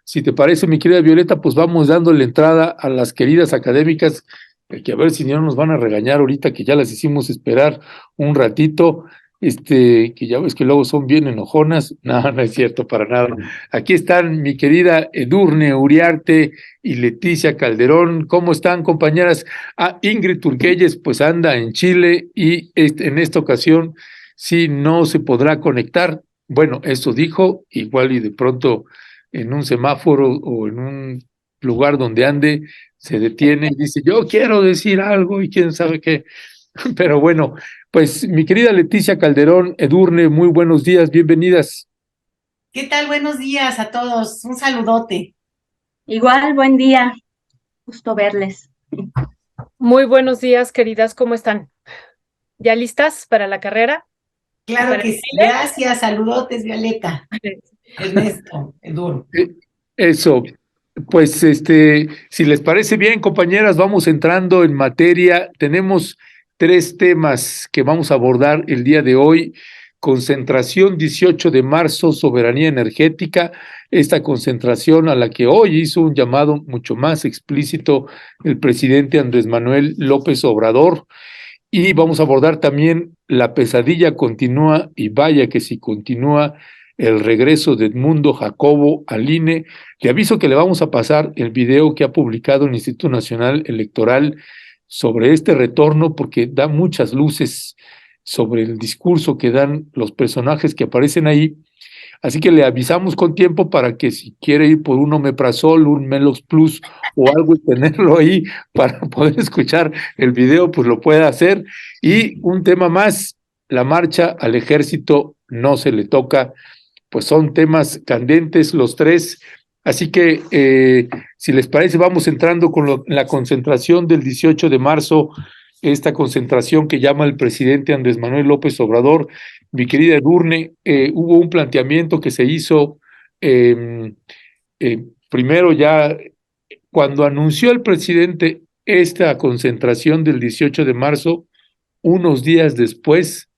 Si te parece, mi querida Violeta, pues vamos dándole entrada a las queridas académicas, que a ver si no nos van a regañar ahorita que ya las hicimos esperar un ratito, que ya ves que luego son bien enojonas. No, no es cierto para nada. Aquí están mi querida Edurne Uriarte y Leticia Calderón. ¿Cómo están, compañeras? Ingrid Turquelles, pues anda en Chile y en esta ocasión sí no se podrá conectar. Bueno, eso dijo, igual y de pronto en un semáforo o en un lugar donde ande, se detiene y dice, yo quiero decir algo y quién sabe qué. Pero bueno, pues mi querida Leticia Calderón, Edurne, muy buenos días, bienvenidas. ¿Qué tal? Buenos días a todos. Un saludote. Igual, buen día, gusto verles. Muy buenos días, queridas, ¿cómo están? ¿Ya listas para la carrera? Claro ¿Para que el sí. Chile? Gracias. Saludotes, Violeta. Ernesto, Edur. Eso, pues si les parece bien, compañeras, vamos entrando en materia. Tenemos tres temas que vamos a abordar el día de hoy. Concentración 18 de marzo, soberanía energética, esta concentración a la que hoy hizo un llamado mucho más explícito el presidente Andrés Manuel López Obrador. Y vamos a abordar también la pesadilla continúa y vaya que si continúa el regreso de Edmundo Jacobo al INE. Le aviso que le vamos a pasar el video que ha publicado el Instituto Nacional Electoral sobre este retorno porque da muchas luces sobre el discurso que dan los personajes que aparecen ahí. Así que le avisamos con tiempo para que si quiere ir por un omeprazol, un Melox Plus o algo y tenerlo ahí para poder escuchar el video, pues lo pueda hacer. Y un tema más, la marcha al ejército no se le toca, pues son temas candentes los tres. Así que, si les parece, vamos entrando con la concentración del 18 de marzo, esta concentración que llama el presidente Andrés Manuel López Obrador. Mi querida Edurne, hubo un planteamiento que se hizo primero ya cuando anunció el presidente esta concentración del 18 de marzo, unos días después,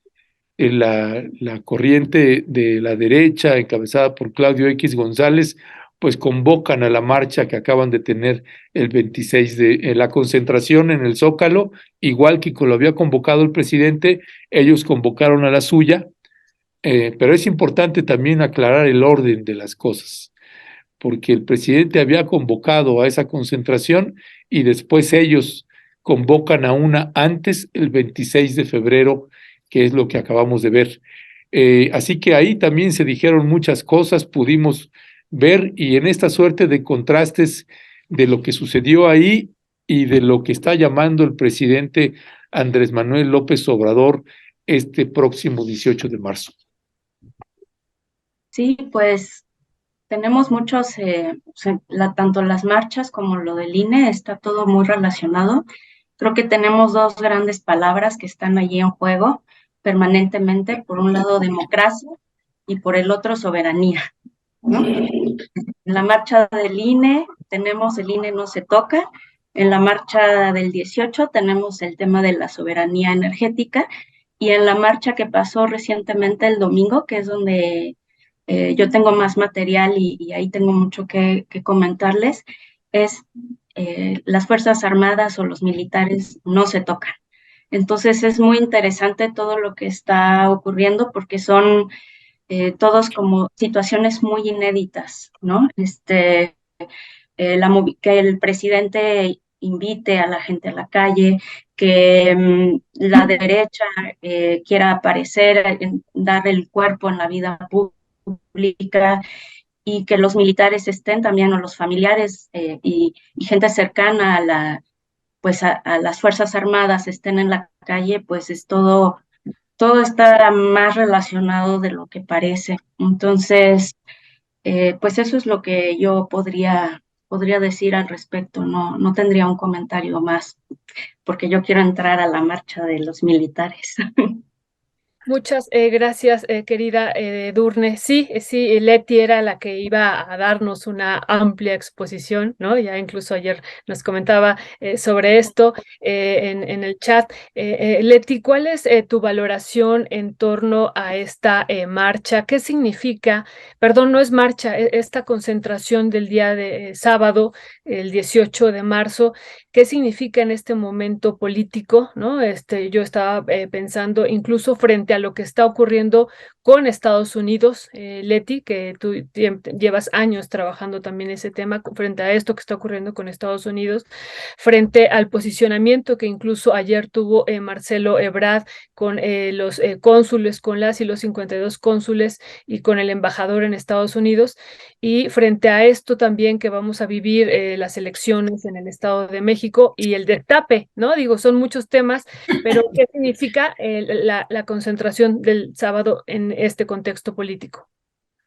la corriente de la derecha, encabezada por Claudio X González, pues convocan a la marcha que acaban de tener el 26 de la concentración en el Zócalo, igual que lo había convocado el presidente, ellos convocaron a la suya, pero es importante también aclarar el orden de las cosas, porque el presidente había convocado a esa concentración y después ellos convocan a una antes, el 26 de febrero, que es lo que acabamos de ver. Así que ahí también se dijeron muchas cosas, pudimos ver, y en esta suerte de contrastes de lo que sucedió ahí y de lo que está llamando el presidente Andrés Manuel López Obrador este próximo 18 de marzo. Sí, pues tenemos muchos, tanto las marchas como lo del INE, está todo muy relacionado. Creo que tenemos dos grandes palabras que están allí en juego permanentemente, por un lado democracia y por el otro soberanía, ¿no? En la marcha del INE tenemos el INE no se toca, en la marcha del 18 tenemos el tema de la soberanía energética y en la marcha que pasó recientemente el domingo, que es donde yo tengo más material y ahí tengo mucho que comentarles, es las Fuerzas Armadas o los militares no se tocan. Entonces es muy interesante todo lo que está ocurriendo porque son todos como situaciones muy inéditas, ¿no? Que el presidente invite a la gente a la calle, que la derecha quiera aparecer, dar el cuerpo en la vida pública y que los militares estén también o los familiares y gente cercana pues a las Fuerzas Armadas estén en la calle, pues es todo está más relacionado de lo que parece. Entonces, pues eso es lo que yo podría decir al respecto. No tendría un comentario más, porque yo quiero entrar a la marcha de los militares. Muchas gracias, querida Edurne. Sí, sí, Leti era la que iba a darnos una amplia exposición, ¿no? Ya incluso ayer nos comentaba sobre esto en el chat. Leti, ¿cuál es tu valoración en torno a esta marcha? ¿Qué significa, perdón, no es marcha, esta concentración del día de sábado, el 18 de marzo? ¿Qué significa en este momento político, ¿no? Yo estaba pensando incluso frente a lo que está ocurriendo con Estados Unidos, Leti, que tú llevas años trabajando también ese tema, frente a esto que está ocurriendo con Estados Unidos, frente al posicionamiento que incluso ayer tuvo Marcelo Ebrard con los cónsules, con las y los 52 cónsules y con el embajador en Estados Unidos, y frente a esto también que vamos a vivir las elecciones en el Estado de México y el destape, ¿no? Digo, son muchos temas, pero ¿qué significa la concentración del sábado en este contexto político?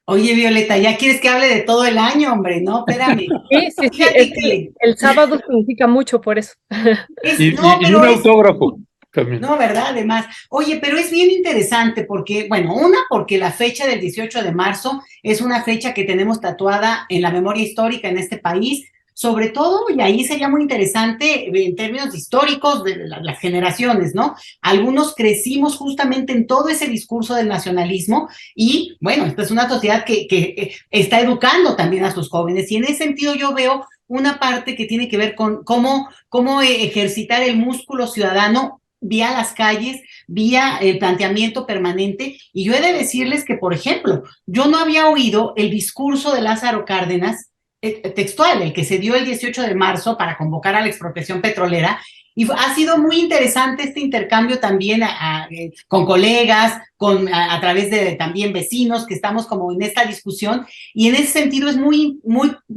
Oye, Violeta, ya quieres que hable de todo el año, hombre, no, espérame. Sí, sí, sí, Fíjate es que que el sábado significa mucho por eso. no, Y pero un autógrafo también. no, ¿verdad? Además, oye, pero es bien interesante porque, bueno, porque la fecha del 18 de marzo es una fecha que tenemos tatuada en la memoria histórica en este país, sobre todo, y ahí sería muy interesante en términos históricos de las generaciones, ¿no? Algunos crecimos justamente en todo ese discurso del nacionalismo y, bueno, esta es una sociedad que está educando también a sus jóvenes y en ese sentido yo veo una parte que tiene que ver con cómo ejercitar el músculo ciudadano vía las calles, vía el planteamiento permanente, y yo he de decirles que, por ejemplo, yo no había oído el discurso de Lázaro Cárdenas textual, el que se dio el 18 de marzo para convocar a la expropiación petrolera, y ha sido muy interesante este intercambio también con colegas, a través de también vecinos que estamos como en esta discusión, y en ese sentido es muy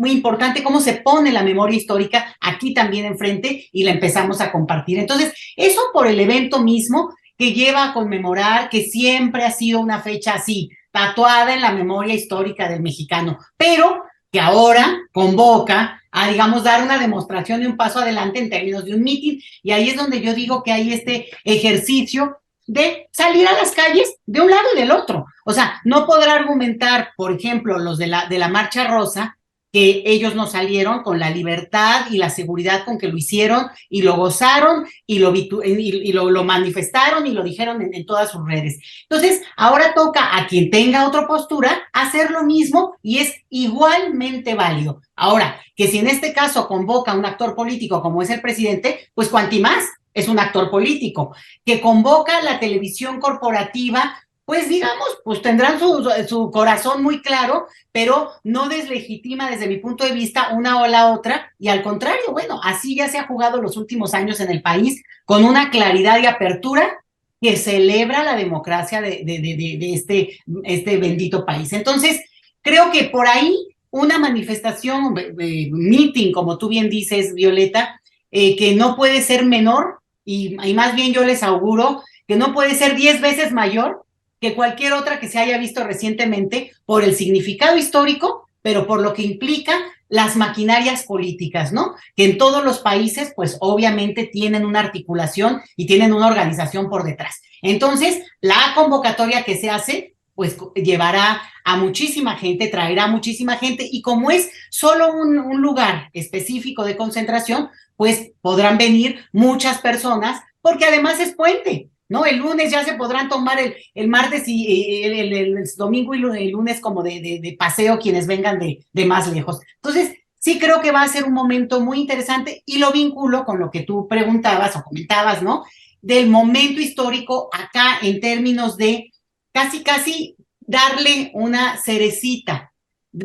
importante cómo se pone la memoria histórica aquí también enfrente y la empezamos a compartir. Entonces, eso por el evento mismo que lleva a conmemorar que siempre ha sido una fecha así, tatuada en la memoria histórica del mexicano, pero que ahora convoca a, digamos, dar una demostración de un paso adelante en términos de un mitin, y ahí es donde yo digo que hay este ejercicio de salir a las calles de un lado y del otro. O sea, no podrá argumentar, por ejemplo, los de la Marcha Rosa, que ellos no salieron con la libertad y la seguridad con que lo hicieron y lo gozaron y lo manifestaron y lo dijeron en todas sus redes. Entonces, ahora toca a quien tenga otra postura hacer lo mismo y es igualmente válido. Ahora, que si en este caso convoca a un actor político como es el presidente, pues cuanti más es un actor político. Que convoca a la televisión corporativa, pues digamos, pues tendrán su corazón muy claro, pero no deslegitima desde mi punto de vista una o la otra, y al contrario, bueno, así ya se ha jugado los últimos años en el país, con una claridad y apertura que celebra la democracia de este bendito país. Entonces, creo que por ahí una manifestación, meeting, como tú bien dices, Violeta, que no puede ser menor, y más bien yo les auguro que no puede ser 10 veces mayor que cualquier otra que se haya visto recientemente por el significado histórico, pero por lo que implica las maquinarias políticas, ¿no? Que en todos los países, pues obviamente tienen una articulación y tienen una organización por detrás. Entonces, la convocatoria que se hace, pues llevará a muchísima gente, traerá a muchísima gente, y como es solo un lugar específico de concentración, pues podrán venir muchas personas, porque además es puente, ¿no? El lunes ya se podrán tomar el martes y el domingo y el lunes como de paseo quienes vengan de más lejos. Entonces, sí creo que va a ser un momento muy interesante y lo vinculo con lo que tú preguntabas o comentabas, ¿no? Del momento histórico acá en términos de casi darle una cerecita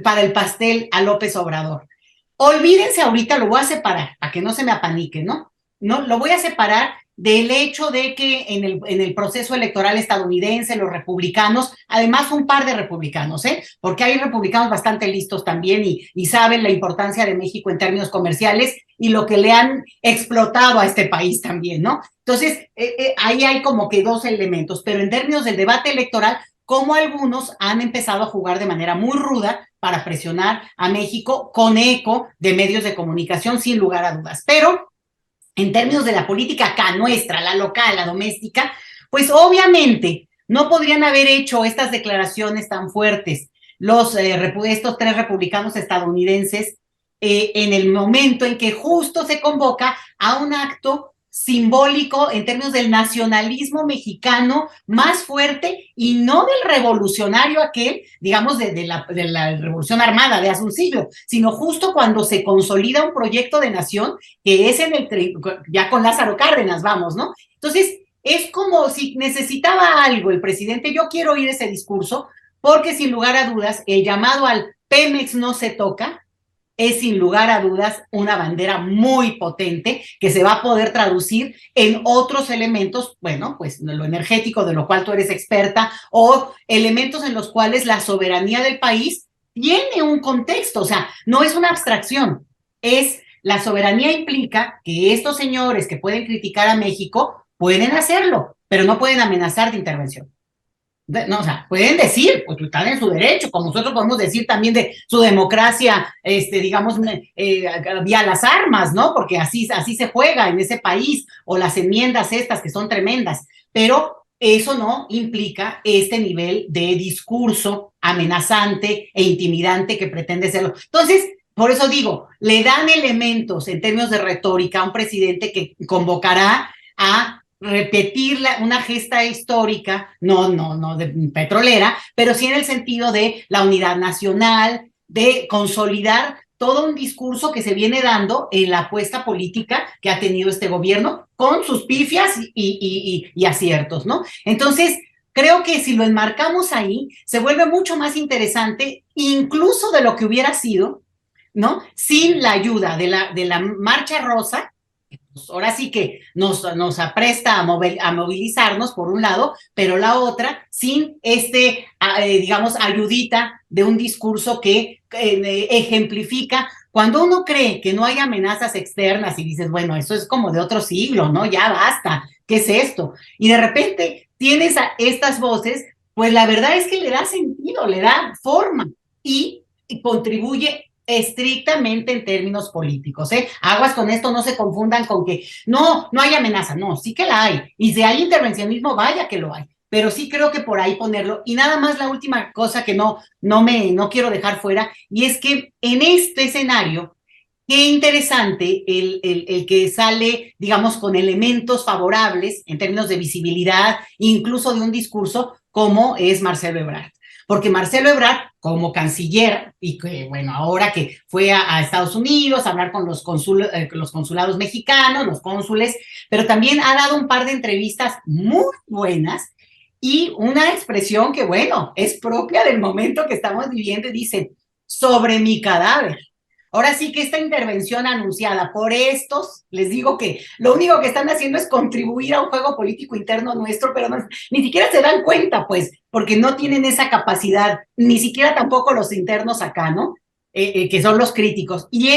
para el pastel a López Obrador. Olvídense ahorita, lo voy a separar para que no se me apanique, ¿no? No, lo voy a separar del hecho de que en el proceso electoral estadounidense los republicanos, además un par de republicanos, porque hay republicanos bastante listos también y saben la importancia de México en términos comerciales y lo que le han explotado a este país también, ¿no? Entonces, ahí hay como que dos elementos, pero en términos del debate electoral, como algunos han empezado a jugar de manera muy ruda para presionar a México con eco de medios de comunicación, sin lugar a dudas. Pero en términos de la política acá nuestra, la local, la doméstica, pues obviamente no podrían haber hecho estas declaraciones tan fuertes estos 3 republicanos estadounidenses en el momento en que justo se convoca a un acto simbólico en términos del nacionalismo mexicano más fuerte y no del revolucionario aquel, digamos, de la revolución armada de hace un siglo, sino justo cuando se consolida un proyecto de nación que es ya con Lázaro Cárdenas, vamos, ¿no? Entonces, es como si necesitaba algo el presidente. Yo quiero oír ese discurso porque sin lugar a dudas el llamado al Pemex no se toca es sin lugar a dudas una bandera muy potente que se va a poder traducir en otros elementos, bueno, pues lo energético, de lo cual tú eres experta, o elementos en los cuales la soberanía del país tiene un contexto, o sea, no es una abstracción, la soberanía implica que estos señores que pueden criticar a México pueden hacerlo, pero no pueden amenazar de intervención. No, o sea, pueden decir, pues están en su derecho, como nosotros podemos decir también de su democracia, digamos, vía las armas, ¿no? Porque así se juega en ese país, o las enmiendas estas que son tremendas, pero eso no implica este nivel de discurso amenazante e intimidante que pretende serlo. Entonces, por eso digo, le dan elementos en términos de retórica a un presidente que convocará a repetir una gesta histórica, no de petrolera, pero sí en el sentido de la unidad nacional, de consolidar todo un discurso que se viene dando en la apuesta política que ha tenido este gobierno, con sus pifias y aciertos, ¿no? Entonces, creo que si lo enmarcamos ahí, se vuelve mucho más interesante, incluso de lo que hubiera sido, ¿no? Sin la ayuda de la Marcha Rosa. Ahora sí que nos apresta a movilizarnos por un lado, pero la otra sin digamos, ayudita de un discurso que ejemplifica. Cuando uno cree que no hay amenazas externas y dices, bueno, eso es como de otro siglo, ¿no? Ya basta, ¿qué es esto? Y de repente tienes a estas voces, pues la verdad es que le da sentido, le da forma y contribuye estrictamente en términos políticos, ¿eh? Aguas con esto, no se confundan con que no hay amenaza, no, sí que la hay, y si hay intervencionismo, vaya que lo hay, pero sí creo que por ahí ponerlo. Y nada más la última cosa que no quiero dejar fuera, y es que en este escenario, qué interesante el que sale, digamos, con elementos favorables en términos de visibilidad, incluso de un discurso, como es Marcelo Ebrard. Porque Marcelo Ebrard, como canciller, y que, bueno, ahora que fue a Estados Unidos a hablar con los consulados mexicanos, los cónsules, pero también ha dado un par de entrevistas muy buenas y una expresión que, bueno, es propia del momento que estamos viviendo y dice, sobre mi cadáver. Ahora sí que esta intervención anunciada por estos, les digo que lo único que están haciendo es contribuir a un juego político interno nuestro, pero ni siquiera se dan cuenta, pues, porque no tienen esa capacidad, ni siquiera tampoco los internos acá, ¿no? Que son los críticos. Y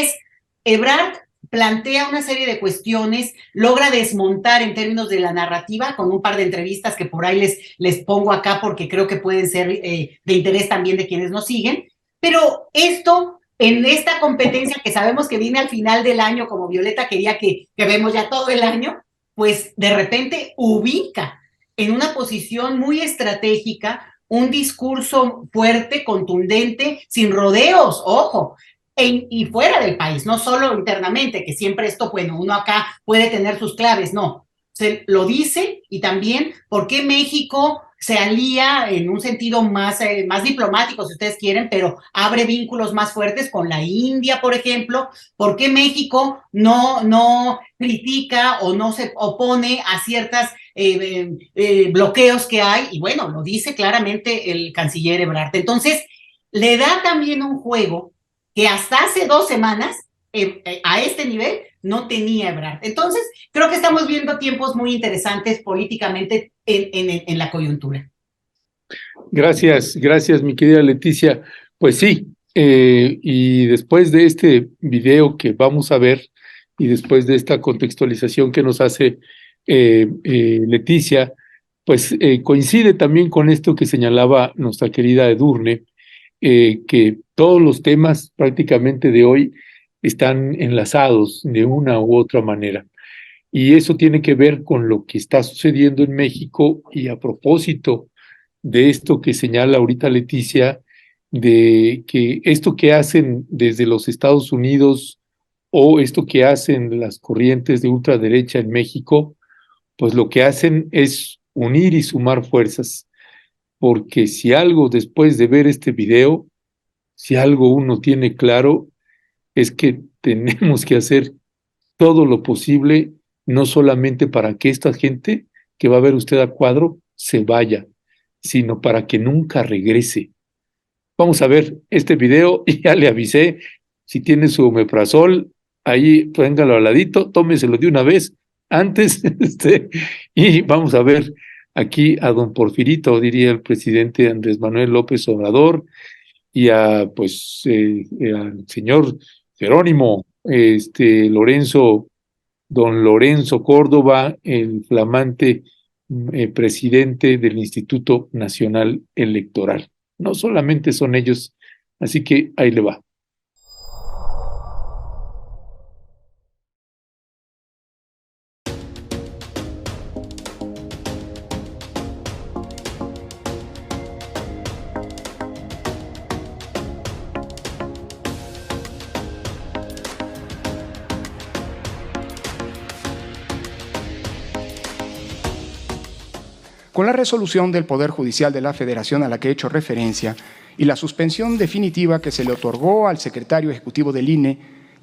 Ebrard plantea una serie de cuestiones, logra desmontar en términos de la narrativa con un par de entrevistas que por ahí les pongo acá porque creo que pueden ser de interés también de quienes nos siguen, pero esto en esta competencia que sabemos que viene al final del año, como Violeta quería que vemos ya todo el año, pues de repente ubica en una posición muy estratégica un discurso fuerte, contundente, sin rodeos, ojo, y fuera del país, no solo internamente, que siempre esto, bueno, uno acá puede tener sus claves, no, se lo dice. Y también por qué México se alía en un sentido más diplomático, si ustedes quieren, pero abre vínculos más fuertes con la India, por ejemplo. ¿Por qué México no critica o no se opone a ciertas bloqueos que hay? Y bueno, lo dice claramente el canciller Ebrard. Entonces, le da también un juego que hasta hace 2 semanas, a este nivel, no tenía Ebrard. Entonces, creo que estamos viendo tiempos muy interesantes políticamente en la coyuntura. Gracias, mi querida Leticia. Pues sí, y después de este video que vamos a ver y después de esta contextualización que nos hace Leticia, pues coincide también con esto que señalaba nuestra querida Edurne, que todos los temas prácticamente de hoy están enlazados de una u otra manera. Y eso tiene que ver con lo que está sucediendo en México y a propósito de esto que señala ahorita Leticia, de que esto que hacen desde los Estados Unidos o esto que hacen las corrientes de ultraderecha en México, pues lo que hacen es unir y sumar fuerzas, porque si algo después de ver este video, si algo uno tiene claro, es que tenemos que hacer todo lo posible, no solamente para que esta gente que va a ver usted a cuadro se vaya, sino para que nunca regrese. Vamos a ver este video y ya le avisé, si tiene su omeprazol, ahí póngalo al ladito, tómeselo de una vez antes, y vamos a ver aquí a don Porfirito, diría el presidente Andrés Manuel López Obrador, y a pues al señor Jerónimo, Lorenzo, don Lorenzo Córdoba, el flamante presidente del Instituto Nacional Electoral. No solamente son ellos, así que ahí le va. Con la resolución del Poder Judicial de la Federación a la que he hecho referencia y la suspensión definitiva que se le otorgó al secretario ejecutivo del INE,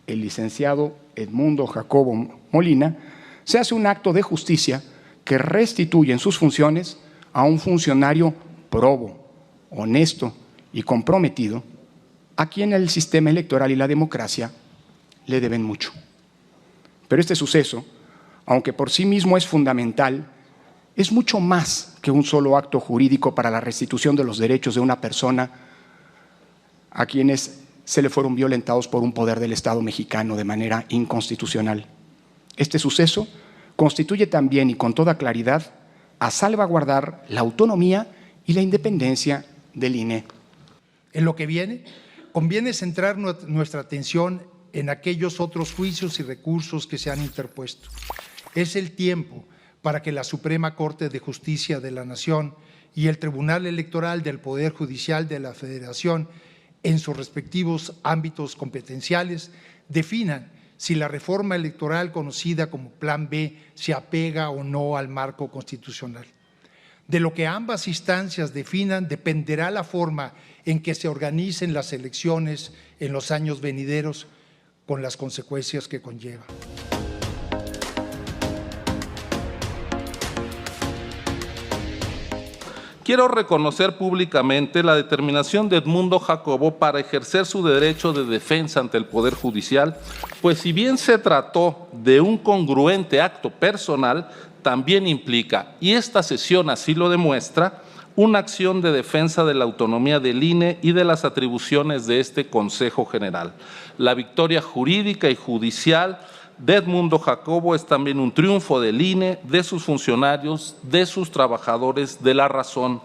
el licenciado Edmundo Jacobo Molina, se hace un acto de justicia que restituye en sus funciones a un funcionario probo, honesto y comprometido, a quien el sistema electoral y la democracia le deben mucho. Pero este suceso, aunque por sí mismo es fundamental, es mucho más que un solo acto jurídico para la restitución de los derechos de una persona a quienes se le fueron violentados por un poder del Estado mexicano de manera inconstitucional. Este suceso constituye también y con toda claridad a salvaguardar la autonomía y la independencia del INE. En lo que viene, conviene centrar nuestra atención en aquellos otros juicios y recursos que se han interpuesto. Es el tiempo para que la Suprema Corte de Justicia de la Nación y el Tribunal Electoral del Poder Judicial de la Federación, en sus respectivos ámbitos competenciales, definan si la reforma electoral conocida como Plan B se apega o no al marco constitucional. De lo que ambas instancias definan dependerá la forma en que se organicen las elecciones en los años venideros, con las consecuencias que conlleva. Quiero reconocer públicamente la determinación de Edmundo Jacobo para ejercer su derecho de defensa ante el Poder Judicial, pues si bien se trató de un congruente acto personal, también implica, y esta sesión así lo demuestra, una acción de defensa de la autonomía del INE y de las atribuciones de este Consejo General. La victoria jurídica y judicial de Edmundo Jacobo es también un triunfo del INE, de sus funcionarios, de sus trabajadores, de la razón.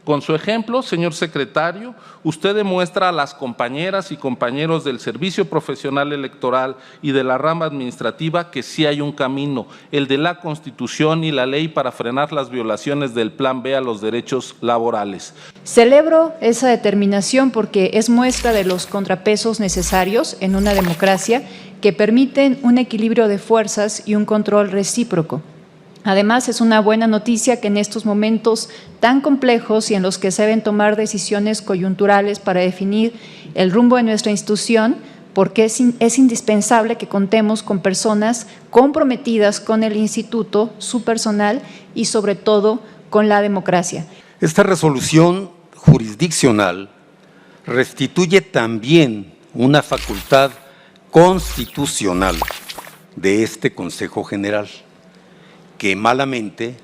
Con su ejemplo, señor secretario, usted demuestra a las compañeras y compañeros del Servicio Profesional Electoral y de la rama administrativa que sí hay un camino, el de la Constitución y la ley para frenar las violaciones del Plan B a los derechos laborales. Celebro esa determinación porque es muestra de los contrapesos necesarios en una democracia que permiten un equilibrio de fuerzas y un control recíproco. Además, es una buena noticia que en estos momentos tan complejos y en los que se deben tomar decisiones coyunturales para definir el rumbo de nuestra institución, porque es indispensable que contemos con personas comprometidas con el instituto, su personal y sobre todo con la democracia. Esta resolución jurisdiccional restituye también una facultad constitucional de este Consejo General, que malamente,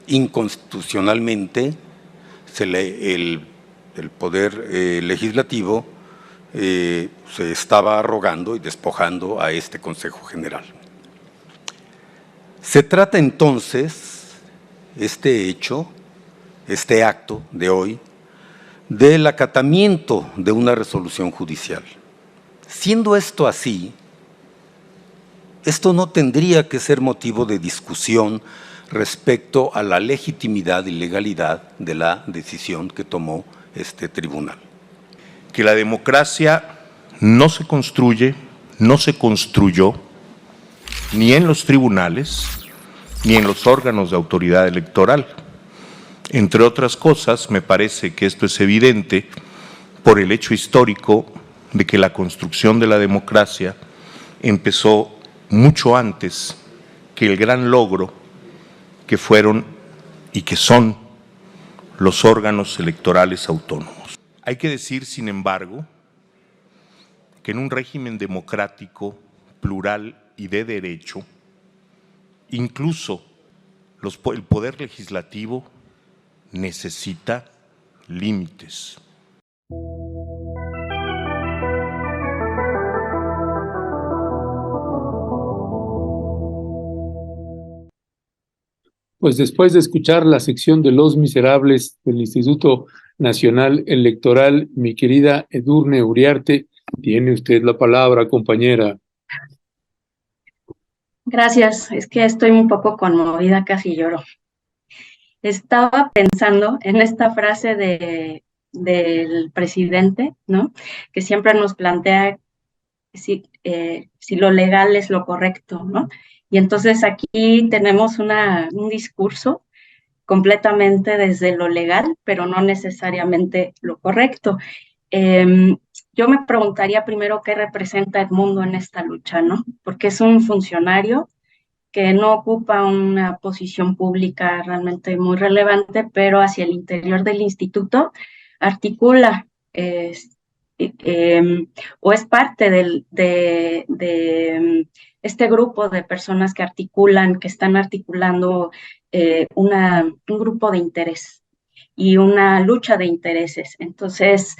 inconstitucionalmente, el Poder Legislativo se estaba arrogando y despojando a este Consejo General. Se trata entonces, este hecho, este acto de hoy, del acatamiento de una resolución judicial. Siendo esto así, esto no tendría que ser motivo de discusión respecto a la legitimidad y legalidad de la decisión que tomó este tribunal. Que la democracia no se construye, no se construyó ni en los tribunales ni en los órganos de autoridad electoral. Entre otras cosas, me parece que esto es evidente por el hecho histórico de que la construcción de la democracia empezó mucho antes que el gran logro que fueron y que son los órganos electorales autónomos. Hay que decir, sin embargo, que en un régimen democrático, plural y de derecho, incluso el poder legislativo necesita límites. Pues después de escuchar la sección de Los Miserables del Instituto Nacional Electoral, mi querida Edurne Uriarte, tiene usted la palabra, compañera. Gracias, es que estoy un poco conmovida, casi lloro. Estaba pensando en esta frase del presidente, ¿no? Que siempre nos plantea si lo legal es lo correcto, ¿no? Y entonces aquí tenemos un discurso completamente desde lo legal, pero no necesariamente lo correcto. Yo me preguntaría primero qué representa Edmundo en esta lucha, ¿no? Porque es un funcionario que no ocupa una posición pública realmente muy relevante, pero hacia el interior del instituto articula o es parte de este grupo de personas que están articulando un grupo de interés y una lucha de intereses. Entonces,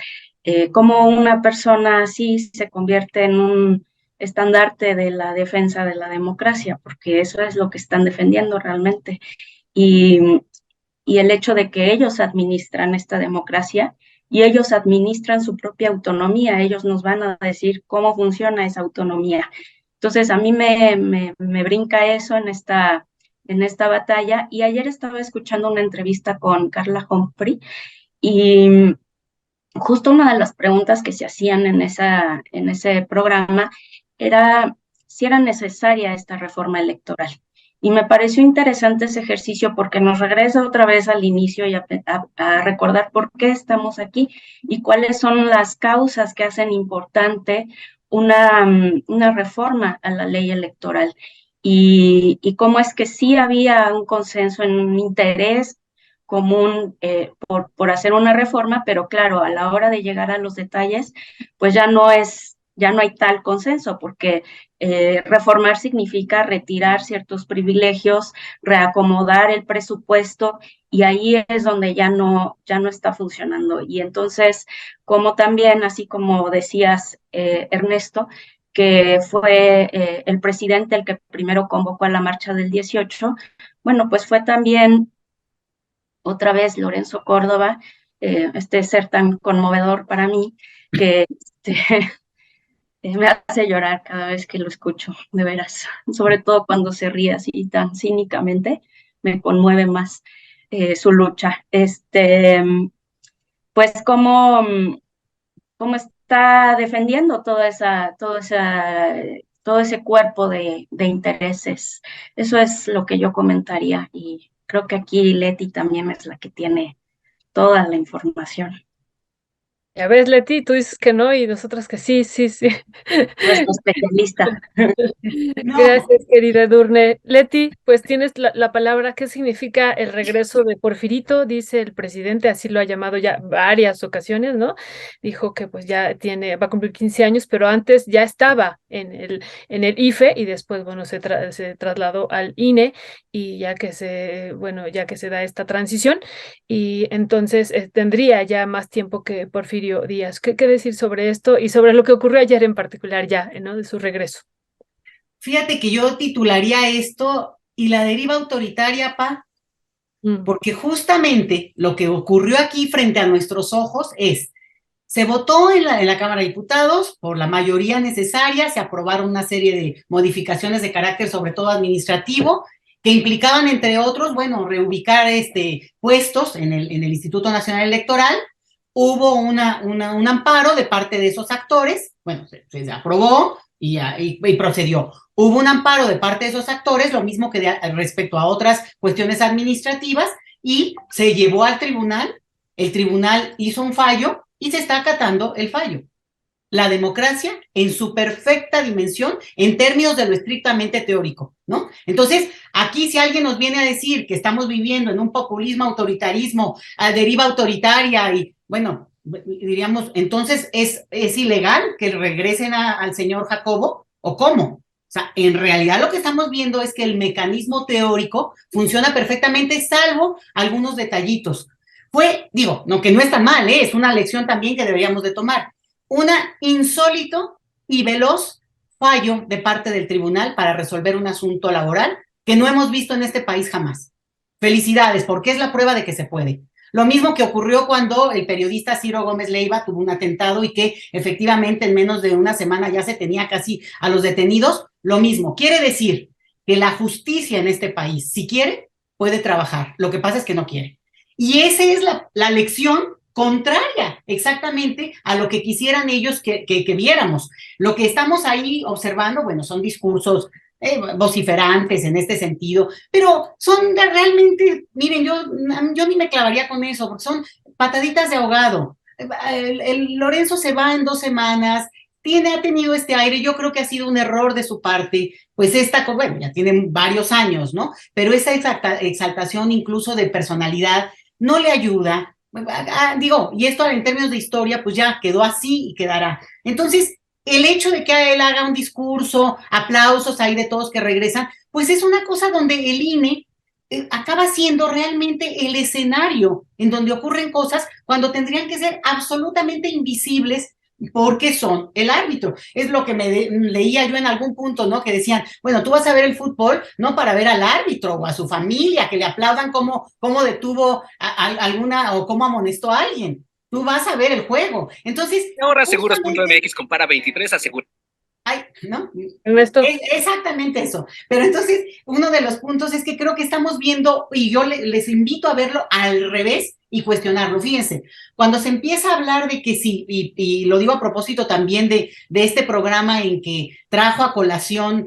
cómo una persona así se convierte en un estandarte de la defensa de la democracia, porque eso es lo que están defendiendo realmente. Y el hecho de que ellos administran esta democracia y ellos administran su propia autonomía, ellos nos van a decir cómo funciona esa autonomía. Entonces, a mí me brinca eso en esta batalla, y ayer estaba escuchando una entrevista con Carla Humphrey, y justo una de las preguntas que se hacían en ese programa era si era necesaria esta reforma electoral. Y me pareció interesante ese ejercicio porque nos regresa otra vez al inicio y a recordar por qué estamos aquí y cuáles son las causas que hacen importante una reforma a la ley electoral. Y cómo es que sí había un consenso en un interés común por hacer una reforma, pero claro, a la hora de llegar a los detalles, pues ya no hay tal consenso, porque reformar significa retirar ciertos privilegios, reacomodar el presupuesto, y ahí es donde ya no está funcionando. Y entonces, como también, así como decías, Ernesto, que fue el presidente el que primero convocó a la marcha del 18, bueno, pues fue también otra vez Lorenzo Córdoba, este ser tan conmovedor para mí, que me hace llorar cada vez que lo escucho, de veras, sobre todo cuando se ríe así tan cínicamente, me conmueve más su lucha. Pues cómo está defendiendo todo ese cuerpo de intereses. Eso es lo que yo comentaría, y creo que aquí Leti también es la que tiene toda la información. Ya ves, Leti, tú dices que no y nosotras que sí. Nuestro especialista. Gracias, querida Edurne. Leti, pues tienes la palabra. ¿Qué significa el regreso de Porfirito? Dice el presidente, así lo ha llamado ya varias ocasiones, ¿no? Dijo que pues ya va a cumplir 15 años, pero antes ya estaba en el IFE y después, bueno, se trasladó al INE, y ya que se da esta transición, y entonces tendría ya más tiempo que Porfirio Díaz. ¿Qué decir sobre esto y sobre lo que ocurrió ayer en particular ya, ¿no? De su regreso? Fíjate que yo titularía esto "y la deriva autoritaria, porque justamente lo que ocurrió aquí frente a nuestros ojos se votó en la Cámara de Diputados por la mayoría necesaria, se aprobaron una serie de modificaciones de carácter sobre todo administrativo, que implicaban, entre otros, bueno, reubicar puestos en el Instituto Nacional Electoral. Hubo un amparo de parte de esos actores, bueno, se aprobó y procedió. Hubo un amparo de parte de esos actores, lo mismo que respecto a otras cuestiones administrativas, y se llevó al tribunal, el tribunal hizo un fallo y se está acatando el fallo. La democracia en su perfecta dimensión en términos de lo estrictamente teórico, ¿no? Entonces, aquí si alguien nos viene a decir que estamos viviendo en un populismo, autoritarismo, a deriva autoritaria y, bueno, diríamos, entonces, ¿es ilegal que regresen al señor Jacobo o cómo? O sea, en realidad lo que estamos viendo es que el mecanismo teórico funciona perfectamente, salvo algunos detallitos. No, que no es tan mal, es una lección también que deberíamos de tomar. Un insólito y veloz fallo de parte del tribunal para resolver un asunto laboral que no hemos visto en este país jamás. Felicidades, porque es la prueba de que se puede. Lo mismo que ocurrió cuando el periodista Ciro Gómez Leiva tuvo un atentado y que efectivamente en menos de una semana ya se tenía casi a los detenidos. Lo mismo, quiere decir que la justicia en este país, si quiere, puede trabajar. Lo que pasa es que no quiere. Y esa es la lección contraria exactamente a lo que quisieran ellos que viéramos. Lo que estamos ahí observando, bueno, son discursos vociferantes en este sentido, pero son realmente, miren, yo ni me clavaría con eso, porque son pataditas de ahogado. El Lorenzo se va en 2 semanas, ha tenido este aire, yo creo que ha sido un error de su parte, pues bueno, ya tienen varios años, ¿no? Pero esa exaltación incluso de personalidad no le ayuda. Y esto en términos de historia, pues ya quedó así y quedará. Entonces, el hecho de que él haga un discurso, aplausos ahí de todos que regresan, pues es una cosa donde el INE acaba siendo realmente el escenario en donde ocurren cosas cuando tendrían que ser absolutamente invisibles porque son el árbitro. Es lo que leía yo en algún punto, ¿no? Que decían, bueno, tú vas a ver el fútbol no para ver al árbitro o a su familia, que le aplaudan cómo detuvo alguna o cómo amonestó a alguien. Tú vas a ver el juego. Entonces, ahora seguros.mx compara 23 a seguros. Ay, ¿no? Exactamente eso. Pero entonces, uno de los puntos es que creo que estamos viendo, y yo les invito a verlo al revés y cuestionarlo. Fíjense, cuando se empieza a hablar de que sí, y lo digo a propósito también de este programa en que trajo a colación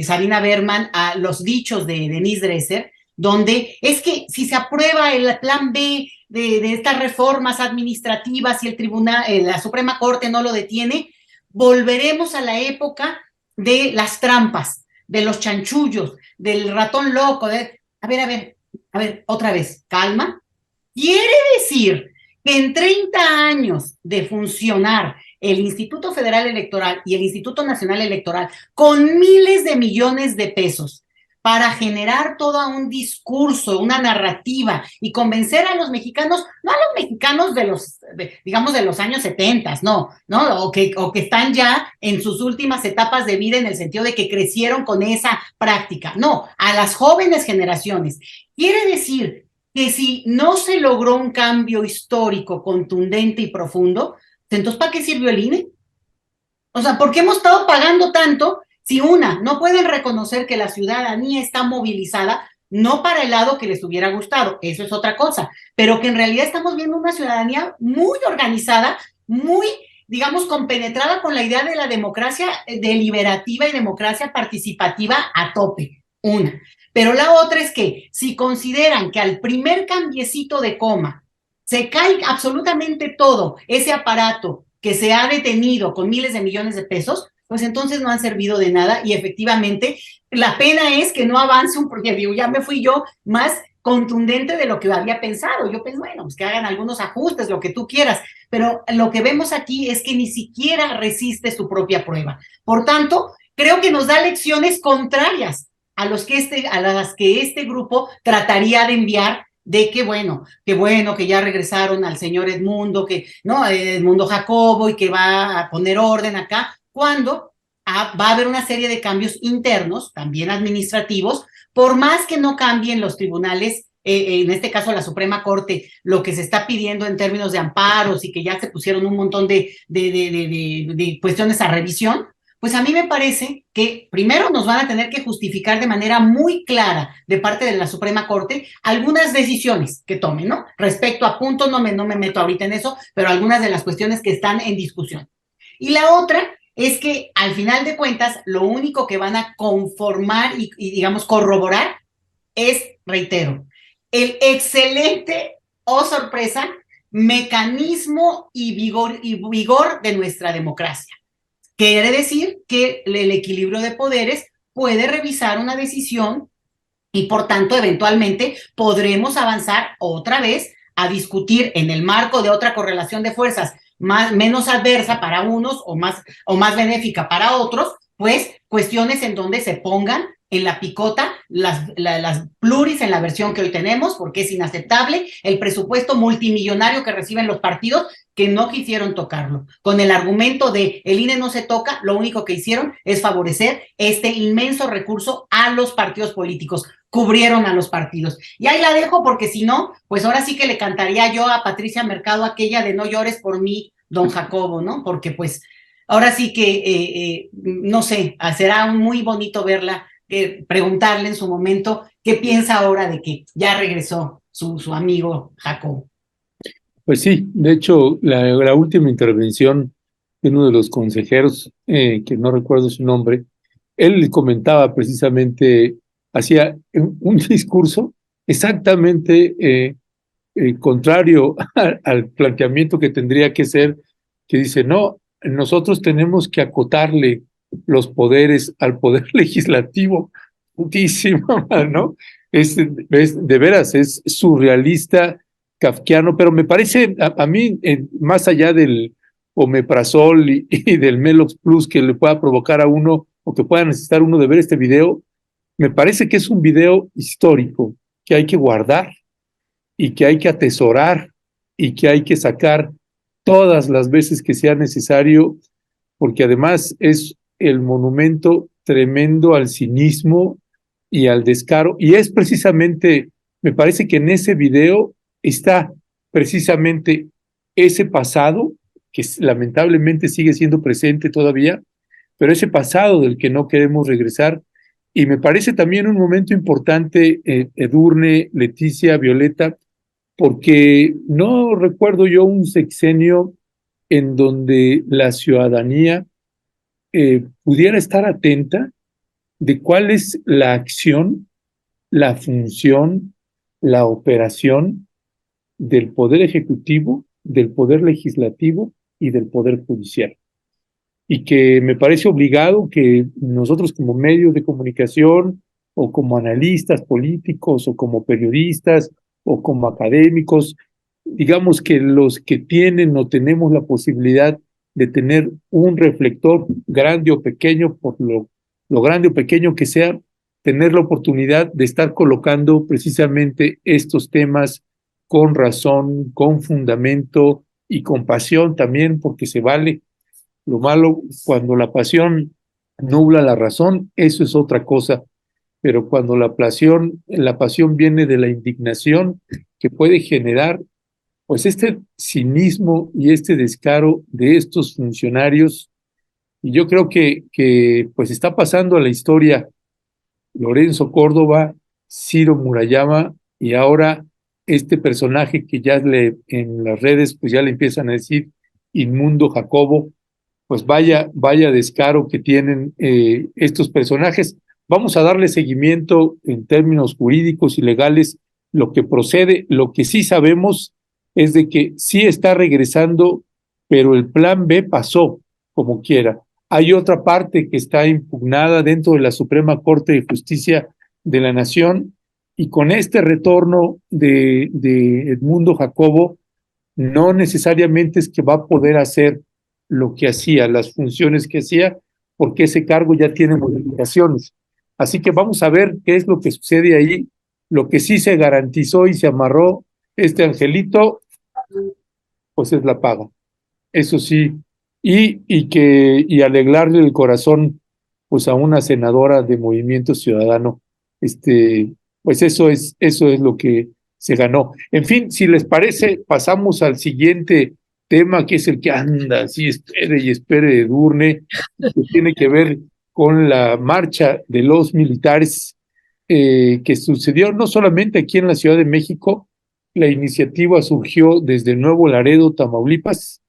Sarina Berman a los dichos de Denise Dresser, donde es que si se aprueba el plan B de estas reformas administrativas y el tribunal, la Suprema Corte no lo detiene, volveremos a la época de las trampas, de los chanchullos, del ratón loco. A ver, otra vez, calma. Quiere decir que en 30 años de funcionar el Instituto Federal Electoral y el Instituto Nacional Electoral con miles de millones de pesos para generar todo un discurso, una narrativa y convencer a los mexicanos, no a los mexicanos de los años 70, no, o que están ya en sus últimas etapas de vida en el sentido de que crecieron con esa práctica, no, a las jóvenes generaciones. Quiere decir que si no se logró un cambio histórico contundente y profundo, entonces ¿para qué sirvió el INE? O sea, ¿por qué hemos estado pagando tanto? Si no pueden reconocer que la ciudadanía está movilizada, no para el lado que les hubiera gustado, eso es otra cosa, pero que en realidad estamos viendo una ciudadanía muy organizada, muy, digamos, compenetrada con la idea de la democracia deliberativa y democracia participativa a tope, una. Pero la otra es que si consideran que al primer cambiecito de coma se cae absolutamente todo ese aparato que se ha detenido con miles de millones de pesos, pues entonces no han servido de nada y efectivamente la pena es que no avance porque ya me fui yo más contundente de lo que había pensado. Yo pensé, bueno, pues que hagan algunos ajustes, lo que tú quieras, pero lo que vemos aquí es que ni siquiera resiste su propia prueba. Por tanto, creo que nos da lecciones contrarias a las que este grupo trataría de enviar de que bueno, que ya regresaron al señor Edmundo Jacobo y que va a poner orden acá, cuando va a haber una serie de cambios internos, también administrativos, por más que no cambien los tribunales, en este caso la Suprema Corte, lo que se está pidiendo en términos de amparos y que ya se pusieron un montón de cuestiones a revisión, pues a mí me parece que primero nos van a tener que justificar de manera muy clara de parte de la Suprema Corte algunas decisiones que tomen, ¿no? Respecto a puntos, no me meto ahorita en eso, pero algunas de las cuestiones que están en discusión. Y la otra es que al final de cuentas lo único que van a conformar y digamos corroborar es, reitero, el excelente, oh sorpresa, mecanismo y vigor de nuestra democracia. Quiere decir que el equilibrio de poderes puede revisar una decisión y por tanto eventualmente podremos avanzar otra vez a discutir en el marco de otra correlación de fuerzas menos adversa para unos o más benéfica para otros, pues cuestiones en donde se pongan en la picota las pluris en la versión que hoy tenemos, porque es inaceptable el presupuesto multimillonario que reciben los partidos que no quisieron tocarlo. Con el argumento de el INE no se toca, lo único que hicieron es favorecer este inmenso recurso a los partidos políticos. Cubrieron a los partidos. Y ahí la dejo porque si no, pues ahora sí que le cantaría yo a Patricia Mercado aquella de no llores por mí, don Jacobo, ¿no? Porque pues ahora sí que, no sé, será muy bonito verla, preguntarle en su momento qué piensa ahora de que ya regresó su amigo Jacobo. Pues sí, de hecho, la última intervención de uno de los consejeros, que no recuerdo su nombre, él comentaba precisamente, hacía un discurso exactamente contrario al planteamiento que tendría que ser, que dice, no, nosotros tenemos que acotarle los poderes al poder legislativo. Putísimo, ¿no? De veras, es surrealista, kafkiano, pero me parece, a mí, más allá del omeprazol y del Melox Plus que le pueda provocar a uno o que pueda necesitar uno de ver este video, me parece que es un video histórico que hay que guardar y que hay que atesorar y que hay que sacar todas las veces que sea necesario, porque además es el monumento tremendo al cinismo y al descaro, y es precisamente, me parece que en ese video está precisamente ese pasado, que lamentablemente sigue siendo presente todavía, pero ese pasado del que no queremos regresar, y me parece también un momento importante, Edurne, Leticia, Violeta, porque no recuerdo yo un sexenio en donde la ciudadanía pudiera estar atenta de cuál es la acción, la función, la operación del Poder Ejecutivo, del Poder Legislativo y del Poder Judicial. Y que me parece obligado que nosotros como medios de comunicación o como analistas políticos o como periodistas o como académicos, digamos que los que tienen o tenemos la posibilidad de tener un reflector grande o pequeño, por lo grande o pequeño que sea, tener la oportunidad de estar colocando precisamente estos temas con razón, con fundamento y con pasión también, porque se vale. Lo malo, cuando la pasión nubla la razón, eso es otra cosa, pero cuando la pasión viene de la indignación que puede generar pues este cinismo y este descaro de estos funcionarios, y yo creo que pues está pasando a la historia Lorenzo Córdoba, Ciro Murayama y ahora este personaje que ya en las redes pues ya le empiezan a decir inmundo Jacobo, pues vaya descaro que tienen estos personajes. Vamos a darle seguimiento en términos jurídicos y legales lo que procede. Lo que sí sabemos es de que sí está regresando, pero el plan B pasó como quiera. Hay otra parte que está impugnada dentro de la Suprema Corte de Justicia de la Nación, y con este retorno de Edmundo Jacobo, no necesariamente es que va a poder hacer lo que hacía, las funciones que hacía, porque ese cargo ya tiene modificaciones. Así que vamos a ver qué es lo que sucede ahí. Lo que sí se garantizó y se amarró este angelito, pues es la paga. Eso sí, y alegrarle el corazón pues a una senadora de Movimiento Ciudadano, pues eso es lo que se ganó. En fin, si les parece, pasamos al siguiente tema que es el que anda así, espere y espere de Edurne, que tiene que ver con la marcha de los militares que sucedió no solamente aquí en la Ciudad de México. La iniciativa surgió desde Nuevo Laredo, Tamaulipas,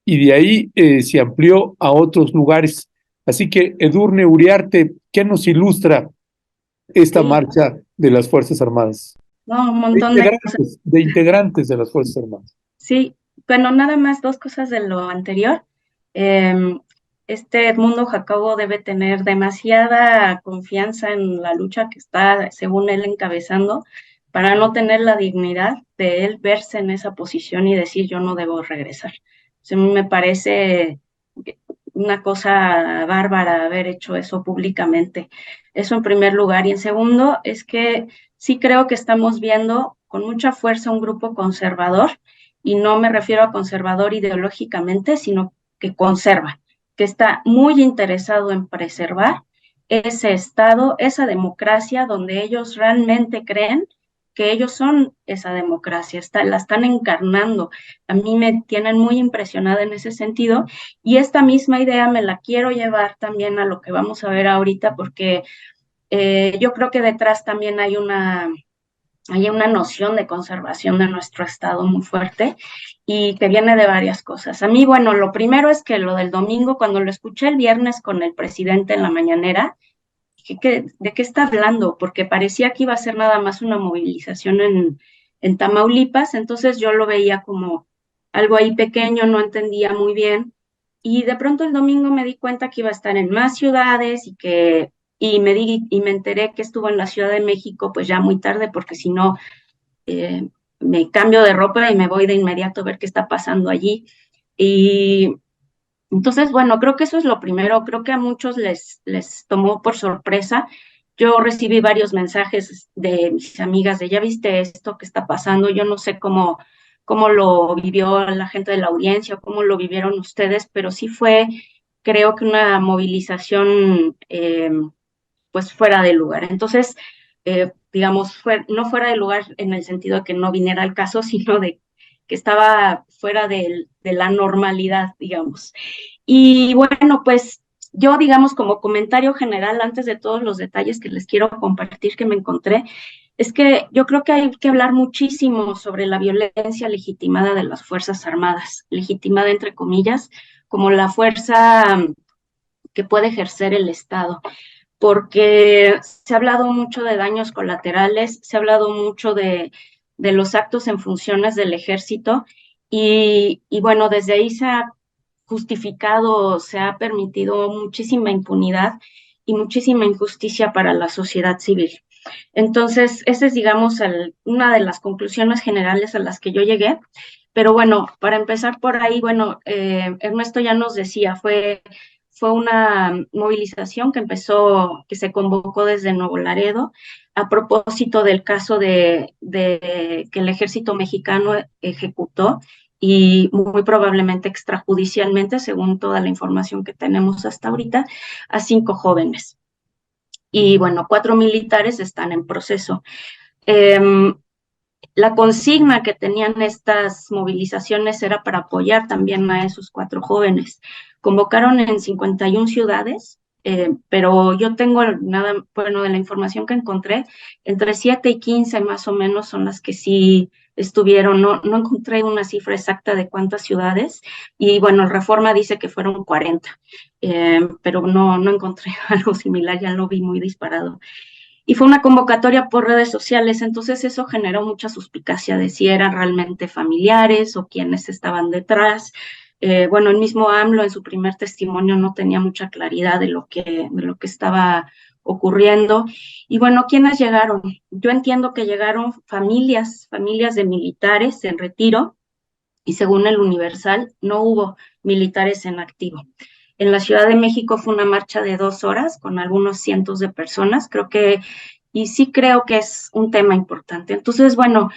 y de ahí se amplió a otros lugares. Así que, Edurne Uriarte, ¿qué nos ilustra esta Sí, marcha de las Fuerzas Armadas? no, un montón de cosas. De integrantes de las Fuerzas Armadas. Sí, bueno, nada más dos cosas de lo anterior. Este Edmundo Jacobo debe tener demasiada confianza en la lucha que está, según él, encabezando, para no tener la dignidad de él verse en esa posición y decir yo no debo regresar. O sea, a mí me parece una cosa bárbara haber hecho eso públicamente. Eso en primer lugar. Y en segundo, es que sí creo que estamos viendo con mucha fuerza un grupo conservador, y no me refiero a conservador ideológicamente, sino que conserva, que está muy interesado en preservar ese Estado, esa democracia donde ellos realmente creen que ellos son esa democracia, la están encarnando. A mí me tienen muy impresionada en ese sentido, y esta misma idea me la quiero llevar también a lo que vamos a ver ahorita, porque yo creo que detrás también hay una noción de conservación de nuestro Estado muy fuerte y que viene de varias cosas. A mí, bueno, lo primero es que lo del domingo, cuando lo escuché el viernes con el presidente en la mañanera, dije, ¿de qué está hablando? Porque parecía que iba a ser nada más una movilización en Tamaulipas, entonces yo lo veía como algo ahí pequeño, no entendía muy bien, y de pronto el domingo me di cuenta que iba a estar en más ciudades y me enteré que estuvo en la Ciudad de México pues ya muy tarde, porque si no me cambio de ropa y me voy de inmediato a ver qué está pasando allí. Y entonces, bueno, creo que eso es lo primero. Creo que a muchos les tomó por sorpresa. Yo recibí varios mensajes de mis amigas de, ¿ya viste esto que está pasando? Yo no sé cómo lo vivió la gente de la audiencia o cómo lo vivieron ustedes, pero sí fue, creo que una movilización pues fuera de lugar. Entonces, digamos, no fuera de lugar en el sentido de que no viniera al caso, sino de que estaba fuera de la normalidad, digamos. Y bueno, pues yo, digamos, como comentario general, antes de todos los detalles que les quiero compartir que me encontré, es que yo creo que hay que hablar muchísimo sobre la violencia legitimada de las Fuerzas Armadas, legitimada entre comillas, como la fuerza que puede ejercer el Estado, porque se ha hablado mucho de daños colaterales, se ha hablado mucho de los actos en funciones del ejército, y bueno, desde ahí se ha justificado, se ha permitido muchísima impunidad y muchísima injusticia para la sociedad civil. Entonces, esa es, digamos, una de las conclusiones generales a las que yo llegué. Pero bueno, para empezar por ahí, bueno, Ernesto ya nos decía, fue una movilización que se convocó desde Nuevo Laredo a propósito del caso de que el ejército mexicano ejecutó, y muy probablemente extrajudicialmente, según toda la información que tenemos hasta ahorita, a 5 jóvenes. Y bueno, 4 militares están en proceso. La consigna que tenían estas movilizaciones era para apoyar también a esos 4 jóvenes. Convocaron en 51 ciudades, pero yo tengo bueno, de la información que encontré, entre 7 y 15 más o menos son las que sí estuvieron. No encontré una cifra exacta de cuántas ciudades, y bueno, Reforma dice que fueron 40, pero no encontré algo similar, ya lo vi muy disparado. Y fue una convocatoria por redes sociales, entonces eso generó mucha suspicacia de si eran realmente familiares o quienes estaban detrás. Bueno, el mismo AMLO en su primer testimonio no tenía mucha claridad de lo que estaba ocurriendo. Y bueno, ¿quiénes llegaron? Yo entiendo que llegaron familias de militares en retiro, y según el Universal no hubo militares en activo. En la Ciudad de México fue una marcha de 2 horas con algunos cientos de personas, y sí creo que es un tema importante. Entonces, bueno,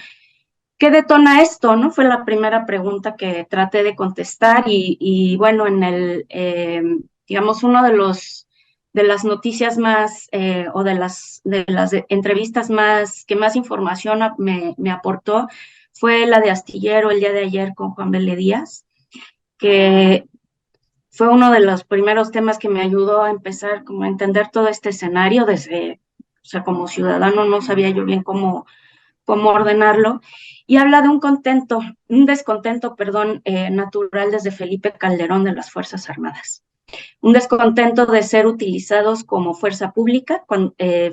¿qué detona esto? ¿No? Fue la primera pregunta que traté de contestar, y bueno, digamos, uno de las noticias más, o de las entrevistas que más información me aportó, fue la de Astillero el día de ayer con Juan Vélez Díaz. que fue uno de los primeros temas que me ayudó a empezar como a entender todo este escenario desde, o sea, como ciudadano no sabía yo bien cómo ordenarlo, y habla de un descontento, natural desde Felipe Calderón de las Fuerzas Armadas. Un descontento de ser utilizados como fuerza pública,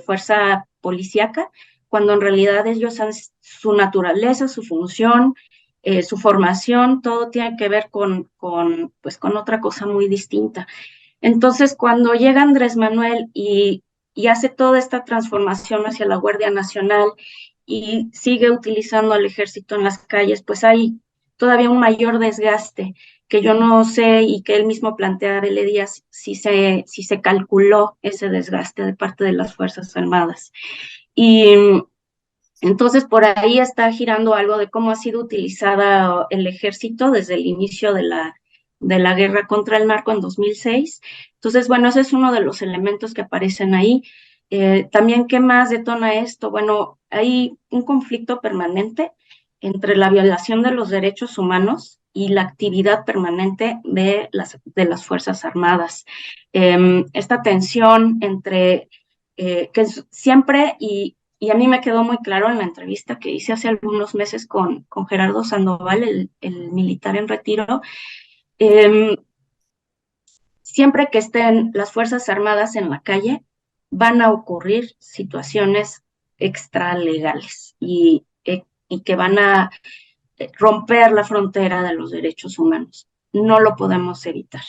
fuerza policíaca, cuando en realidad ellos han su naturaleza, su función, su formación, todo tiene que ver con otra cosa muy distinta. Entonces, cuando llega Andrés Manuel y hace toda esta transformación hacia la Guardia Nacional y sigue utilizando al ejército en las calles, pues hay todavía un mayor desgaste que yo no sé y que él mismo plantea, Abel Díaz, si se calculó ese desgaste de parte de las Fuerzas Armadas. Y entonces por ahí está girando algo de cómo ha sido utilizada el ejército desde el inicio de la guerra contra el narco en 2006. Entonces, bueno, ese es uno de los elementos que aparecen ahí. También, ¿qué más detona esto? Bueno, hay un conflicto permanente entre la violación de los derechos humanos y la actividad permanente de las Fuerzas Armadas. Esta tensión entre que siempre, y a mí me quedó muy claro en la entrevista que hice hace algunos meses con Gerardo Sandoval, el militar en retiro, siempre que estén las Fuerzas Armadas en la calle, van a ocurrir situaciones extralegales y que van a romper la frontera de los derechos humanos. No lo podemos evitar.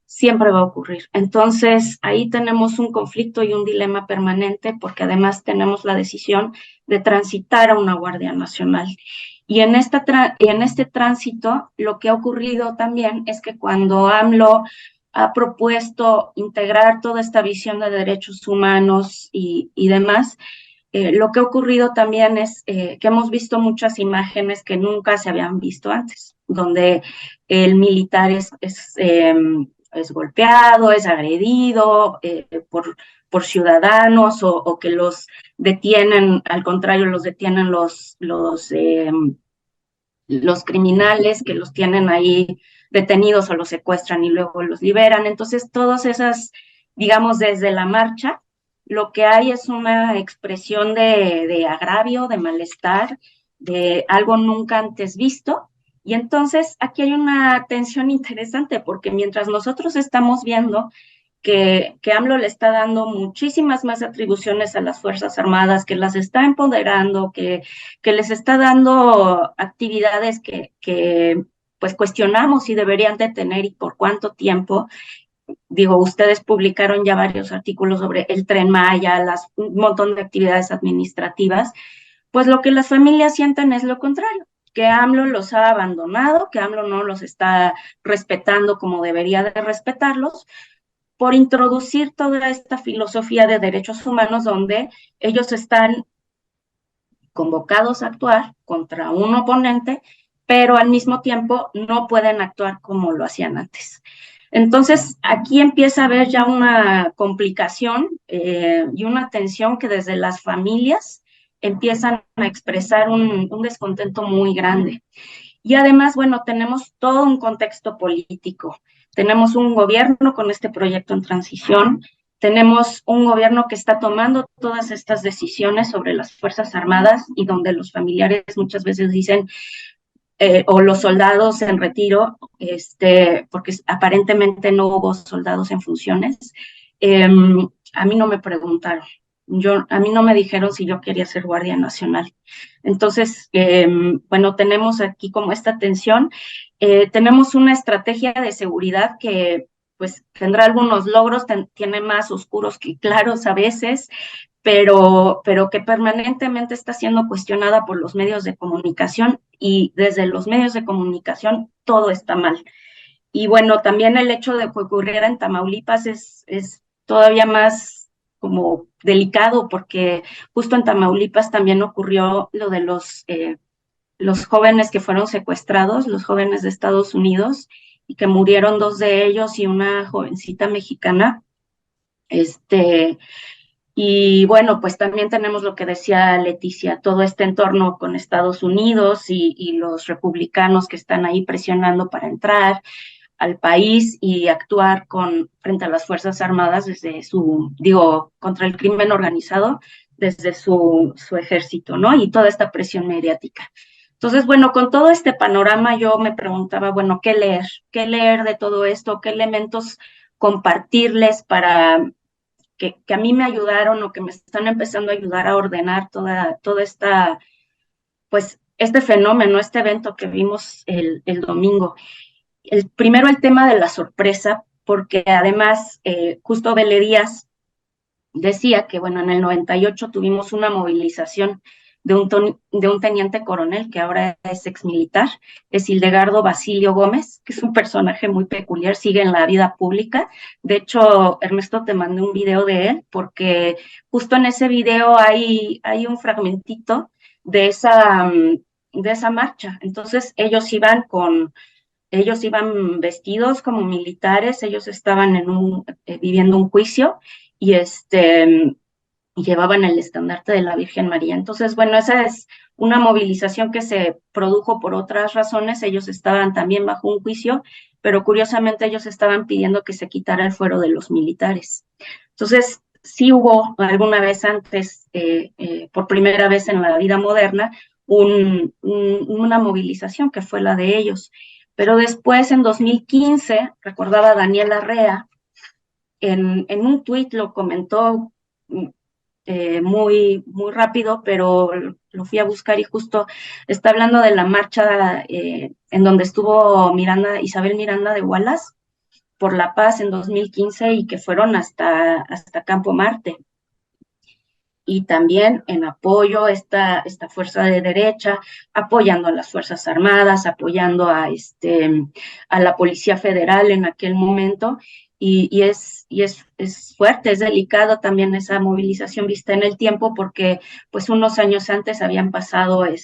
Siempre va a ocurrir. Entonces, ahí tenemos un conflicto y un dilema permanente, porque además tenemos la decisión de transitar a una Guardia Nacional. Y en este tránsito, lo que ha ocurrido también es que cuando AMLO ha propuesto integrar toda esta visión de derechos humanos y demás, lo que ha ocurrido también es que hemos visto muchas imágenes que nunca se habían visto antes, donde el militar es golpeado, es agredido por ciudadanos o que los detienen, al contrario, los detienen los criminales que los tienen ahí detenidos o los secuestran y luego los liberan. Entonces, todas esas, digamos, desde la marcha, lo que hay es una expresión de agravio, de malestar, de algo nunca antes visto. Y entonces aquí hay una tensión interesante, porque mientras nosotros estamos viendo que AMLO le está dando muchísimas más atribuciones a las Fuerzas Armadas, que las está empoderando, que les está dando actividades que pues cuestionamos si deberían de tener y por cuánto tiempo. Digo, ustedes publicaron ya varios artículos sobre el Tren Maya, un montón de actividades administrativas, pues lo que las familias sienten es lo contrario, que AMLO los ha abandonado, que AMLO no los está respetando como debería de respetarlos, por introducir toda esta filosofía de derechos humanos donde ellos están convocados a actuar contra un oponente, pero al mismo tiempo no pueden actuar como lo hacían antes. Entonces, aquí empieza a haber ya una complicación y una tensión que desde las familias empiezan a expresar un descontento muy grande. Y además, bueno, tenemos todo un contexto político. Tenemos un gobierno con este proyecto en transición, tenemos un gobierno que está tomando todas estas decisiones sobre las Fuerzas Armadas y donde los familiares muchas veces dicen, o los soldados en retiro, porque aparentemente no hubo soldados en funciones, a mí no me preguntaron. A mí no me dijeron si yo quería ser Guardia Nacional. Entonces, bueno, tenemos aquí como esta tensión. Tenemos una estrategia de seguridad que pues tendrá algunos logros, tiene más oscuros que claros a veces, pero que permanentemente está siendo cuestionada por los medios de comunicación, y desde los medios de comunicación todo está mal. Y bueno, también el hecho de que ocurriera en Tamaulipas es todavía más como delicado, porque justo en Tamaulipas también ocurrió lo de los jóvenes que fueron secuestrados, los jóvenes de Estados Unidos, y que murieron 2 de ellos y una jovencita mexicana. Y Y bueno, pues también tenemos lo que decía Leticia, todo este entorno con Estados Unidos y los republicanos que están ahí presionando para entrar al país y actuar frente a las Fuerzas Armadas desde contra el crimen organizado desde su ejército, ¿no? Y toda esta presión mediática. Entonces, bueno, con todo este panorama yo me preguntaba, bueno, ¿qué leer? ¿Qué leer de todo esto? ¿Qué elementos compartirles para que a mí me ayudaron o que me están empezando a ayudar a ordenar toda esta, pues, este fenómeno, este evento que vimos el domingo? Primero el tema de la sorpresa, porque además justo Vélez Díaz decía que, bueno, en el 98 tuvimos una movilización de un teniente coronel que ahora es exmilitar, es Hildegardo Basilio Gómez, que es un personaje muy peculiar, sigue en la vida pública. De hecho, Ernesto, te mandé un video de él, porque justo en ese video hay un fragmentito de esa marcha. Entonces, ellos iban vestidos como militares, ellos estaban viviendo un juicio y llevaban el estandarte de la Virgen María. Entonces, bueno, esa es una movilización que se produjo por otras razones. Ellos estaban también bajo un juicio, pero curiosamente ellos estaban pidiendo que se quitara el fuero de los militares. Entonces, sí hubo alguna vez antes, por primera vez en la vida moderna, una movilización que fue la de ellos. Pero después, en 2015, recordaba Daniel Arrea, en un tuit lo comentó muy, muy rápido, pero lo fui a buscar y justo está hablando de la marcha en donde estuvo Isabel Miranda de Wallace por la paz en 2015 y que fueron hasta Campo Marte. Y también en apoyo esta fuerza de derecha, apoyando a las Fuerzas Armadas, apoyando a la Policía Federal en aquel momento, y es fuerte, es delicado también esa movilización vista en el tiempo, porque pues unos años antes habían pasado el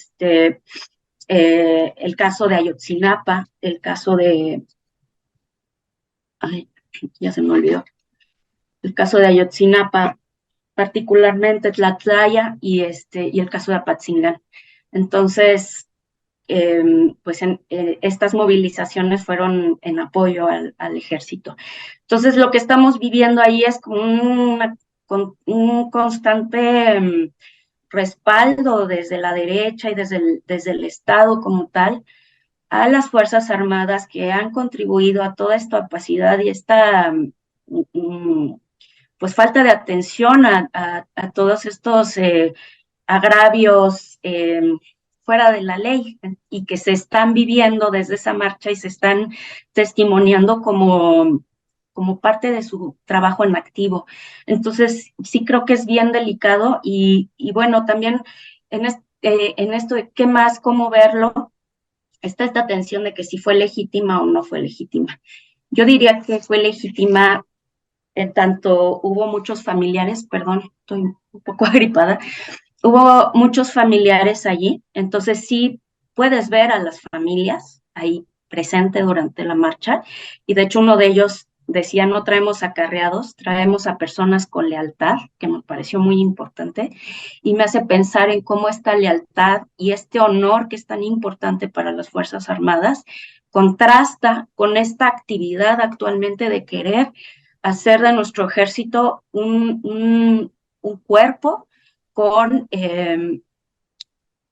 caso de Ayotzinapa, el caso de... Ay, ya se me olvidó. El caso de Ayotzinapa, particularmente Tlatlaya y el caso de Apatzingán. Entonces, pues estas movilizaciones fueron en apoyo al ejército. Entonces, lo que estamos viviendo ahí es como un constante respaldo desde la derecha y desde el Estado como tal a las Fuerzas Armadas que han contribuido a toda esta opacidad y esta pues falta de atención a todos estos agravios fuera de la ley y que se están viviendo desde esa marcha y se están testimoniando como parte de su trabajo en activo. Entonces, sí creo que es bien delicado y bueno, también en esto de qué más, cómo verlo, está esta tensión de que si fue legítima o no fue legítima. Yo diría que fue legítima. En tanto hubo muchos familiares, perdón, estoy un poco agripada, hubo muchos familiares allí, entonces sí puedes ver a las familias ahí presentes durante la marcha, y de hecho uno de ellos decía, no traemos acarreados, traemos a personas con lealtad, que me pareció muy importante, y me hace pensar en cómo esta lealtad y este honor que es tan importante para las Fuerzas Armadas contrasta con esta actividad actualmente de querer hacer de nuestro ejército un cuerpo con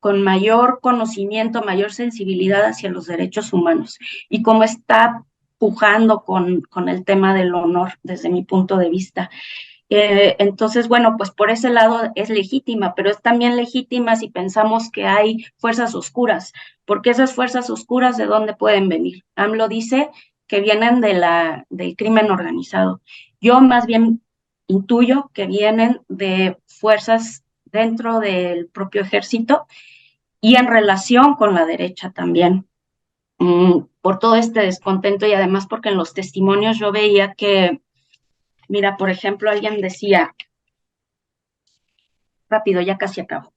mayor conocimiento, mayor sensibilidad hacia los derechos humanos y cómo está pujando con el tema del honor desde mi punto de vista. Entonces, bueno, pues por ese lado es legítima, pero es también legítima si pensamos que hay fuerzas oscuras, porque esas fuerzas oscuras, ¿de dónde pueden venir? AMLO dice que vienen del crimen organizado. Yo más bien intuyo que vienen de fuerzas dentro del propio ejército y en relación con la derecha también, por todo este descontento y además porque en los testimonios yo veía que, mira, por ejemplo, alguien decía, rápido, ya casi acabo,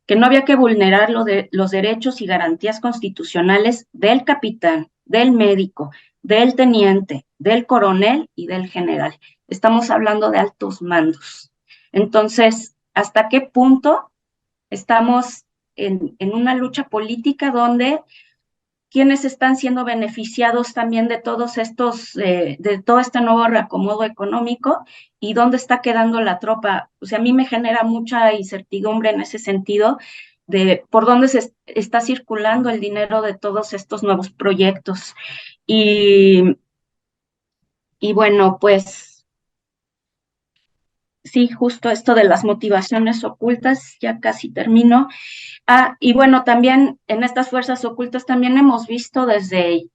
que no había que vulnerar los derechos y garantías constitucionales del capitán, del médico, del teniente, del coronel y del general. Estamos hablando de altos mandos. Entonces, ¿hasta qué punto estamos en una lucha política donde quienes están siendo beneficiados también de todos estos, de todo este nuevo reacomodo económico y dónde está quedando la tropa? O sea, a mí me genera mucha incertidumbre en ese sentido de por dónde se está circulando el dinero de todos estos nuevos proyectos. Y bueno, pues sí, justo esto de las motivaciones ocultas, ya casi termino. Y bueno, también en estas fuerzas ocultas también hemos visto desde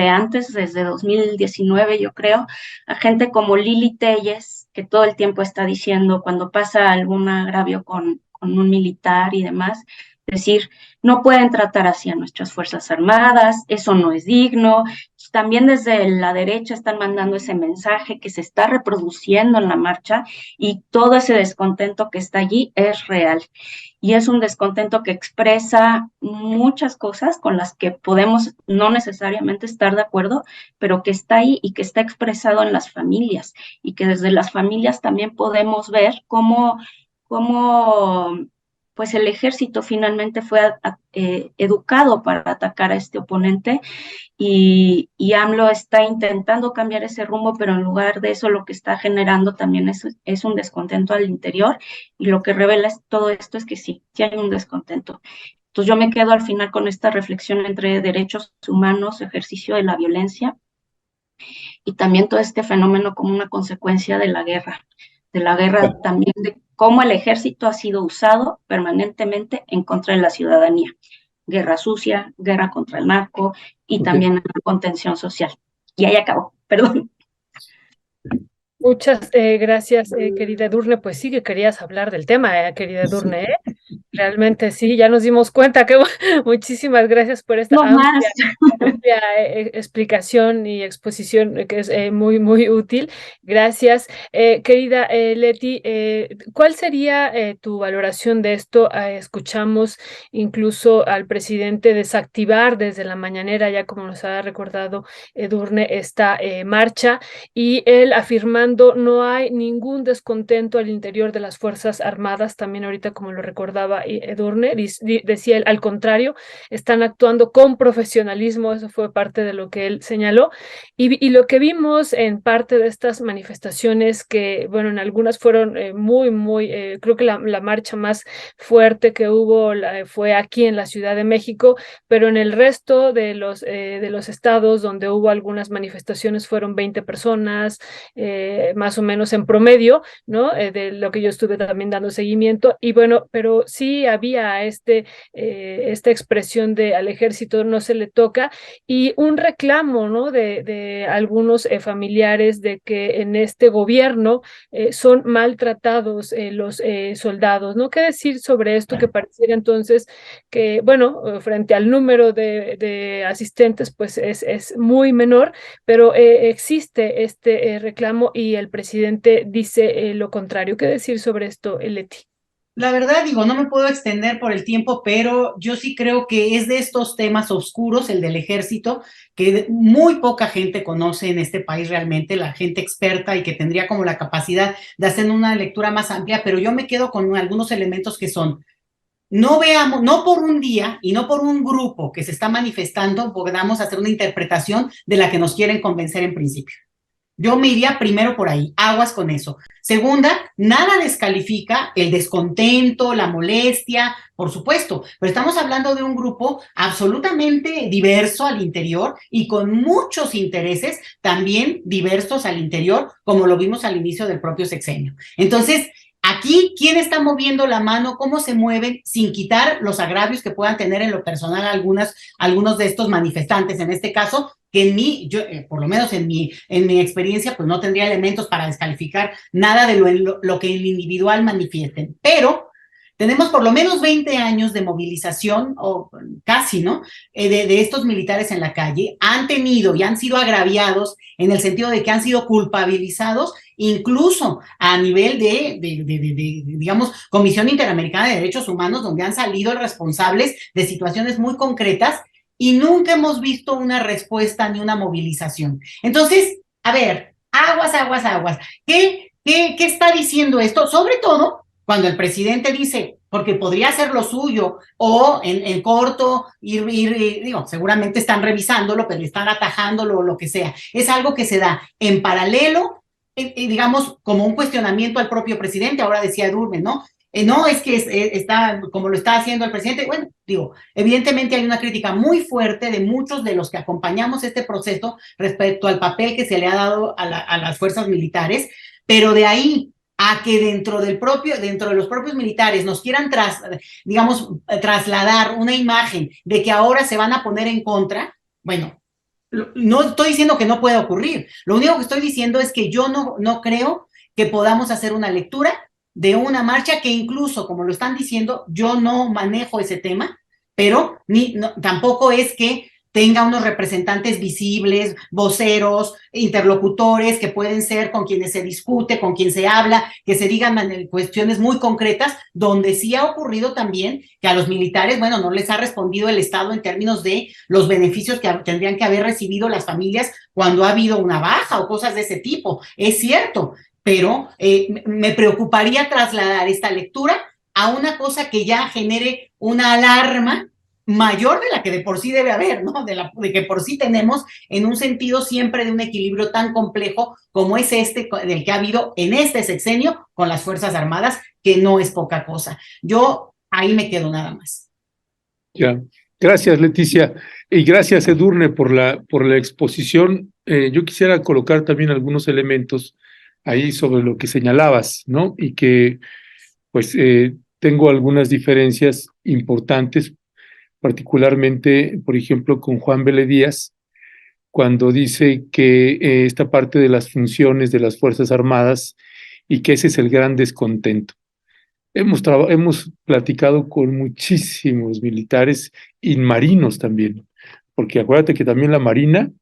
antes, desde 2019, yo creo, a gente como Lili Telles, que todo el tiempo está diciendo cuando pasa algún agravio con un militar y demás, decir, no pueden tratar así a nuestras Fuerzas Armadas, eso no es digno. También desde la derecha están mandando ese mensaje que se está reproduciendo en la marcha y todo ese descontento que está allí es real. Y es un descontento que expresa muchas cosas con las que podemos no necesariamente estar de acuerdo, pero que está ahí y que está expresado en las familias, y que desde las familias también podemos ver cómo pues el ejército finalmente fue educado para atacar a este oponente, y AMLO está intentando cambiar ese rumbo, pero en lugar de eso lo que está generando también es un descontento al interior, y lo que revela todo esto es que sí hay un descontento. Entonces yo me quedo al final con esta reflexión entre derechos humanos, ejercicio de la violencia, y también todo este fenómeno como una consecuencia de la guerra también, de cómo el ejército ha sido usado permanentemente en contra de la ciudadanía. Guerra sucia, guerra contra el narco y también la contención social. Y ahí acabó, perdón. Muchas gracias, querida Edurne. Pues sí que querías hablar del tema, querida Edurne, ¿eh? Realmente sí, ya nos dimos cuenta que muchísimas gracias por esta amplia explicación y exposición que es muy, muy útil. Gracias. Querida Leti, ¿cuál sería tu valoración de esto? Escuchamos incluso al presidente desactivar desde la mañanera, ya como nos ha recordado Edurne, esta marcha, y él afirmando no hay ningún descontento al interior de las Fuerzas Armadas. También ahorita, como lo recordaba Edurne, decía él, al contrario, están actuando con profesionalismo. Eso fue parte de lo que él señaló, y lo que vimos en parte de estas manifestaciones, que bueno, en algunas fueron muy, creo que la marcha más fuerte que hubo fue aquí en la Ciudad de México, pero en el resto de los estados donde hubo algunas manifestaciones fueron 20 personas, más o menos en promedio, ¿no? De lo que yo estuve también dando seguimiento, y bueno, pero sí había esta expresión de al ejército no se le toca, y un reclamo, ¿no? de algunos familiares de que en este gobierno son maltratados los soldados, ¿no? ¿Qué decir sobre esto? Que pareciera entonces que, bueno, frente al número de asistentes, pues es muy menor, pero existe este reclamo, y el presidente dice lo contrario. ¿Qué decir sobre esto, Leti? La verdad, digo, no me puedo extender por el tiempo, pero yo sí creo que es de estos temas oscuros, el del ejército, que muy poca gente conoce en este país realmente, la gente experta y que tendría como la capacidad de hacer una lectura más amplia, pero yo me quedo con algunos elementos que son: no veamos, no por un día y no por un grupo que se está manifestando, podamos hacer una interpretación de la que nos quieren convencer en principio. Yo me iría primero por ahí, aguas con eso. Segunda, nada descalifica el descontento, la molestia, por supuesto, pero estamos hablando de un grupo absolutamente diverso al interior y con muchos intereses también diversos al interior, como lo vimos al inicio del propio sexenio. Entonces, aquí, ¿quién está moviendo la mano? ¿Cómo se mueven? Sin quitar los agravios que puedan tener en lo personal algunos de estos manifestantes, en este caso, que yo, por lo menos en mi experiencia, pues no tendría elementos para descalificar nada de lo que el individual manifiesten. Pero tenemos por lo menos 20 años de movilización, o casi, ¿no? De estos militares en la calle. Han tenido y han sido agraviados en el sentido de que han sido culpabilizados, incluso a nivel digamos, Comisión Interamericana de Derechos Humanos, donde han salido responsables de situaciones muy concretas, y nunca hemos visto una respuesta ni una movilización. Entonces, a ver, aguas. ¿Qué ¿Qué está diciendo esto? Sobre todo cuando el presidente dice, porque podría ser lo suyo, o en corto, digo, seguramente están revisándolo, pero están atajándolo o lo que sea. Es algo que se da en paralelo, digamos, como un cuestionamiento al propio presidente. Ahora decía Edurne, ¿no? No es que está como lo está haciendo el presidente. Bueno, digo, evidentemente hay una crítica muy fuerte de muchos de los que acompañamos este proceso respecto al papel que se le ha dado a las fuerzas militares, pero de ahí a que dentro de los propios militares nos quieran trasladar una imagen de que ahora se van a poner en contra, bueno, no estoy diciendo que no pueda ocurrir. Lo único que estoy diciendo es que yo no creo que podamos hacer una lectura de una marcha que incluso, como lo están diciendo, yo no manejo ese tema, pero tampoco es que tenga unos representantes visibles, voceros, interlocutores que pueden ser con quienes se discute, con quien se habla, que se digan cuestiones muy concretas, donde sí ha ocurrido también que a los militares, bueno, no les ha respondido el Estado en términos de los beneficios que tendrían que haber recibido las familias cuando ha habido una baja o cosas de ese tipo. Es cierto, pero me preocuparía trasladar esta lectura a una cosa que ya genere una alarma mayor de la que de por sí debe haber, ¿no? De que por sí tenemos, en un sentido siempre de un equilibrio tan complejo como es del que ha habido en este sexenio con las Fuerzas Armadas, que no es poca cosa. Yo ahí me quedo nada más. Ya, gracias Leticia, y gracias Edurne por la exposición. Yo quisiera colocar también algunos elementos ahí sobre lo que señalabas, ¿no? Y que pues tengo algunas diferencias importantes, particularmente, por ejemplo, con Juan Vélez Díaz, cuando dice que esta parte de las funciones de las Fuerzas Armadas y que ese es el gran descontento. Hemos platicado con muchísimos militares y marinos también, porque acuérdate que también la Marina,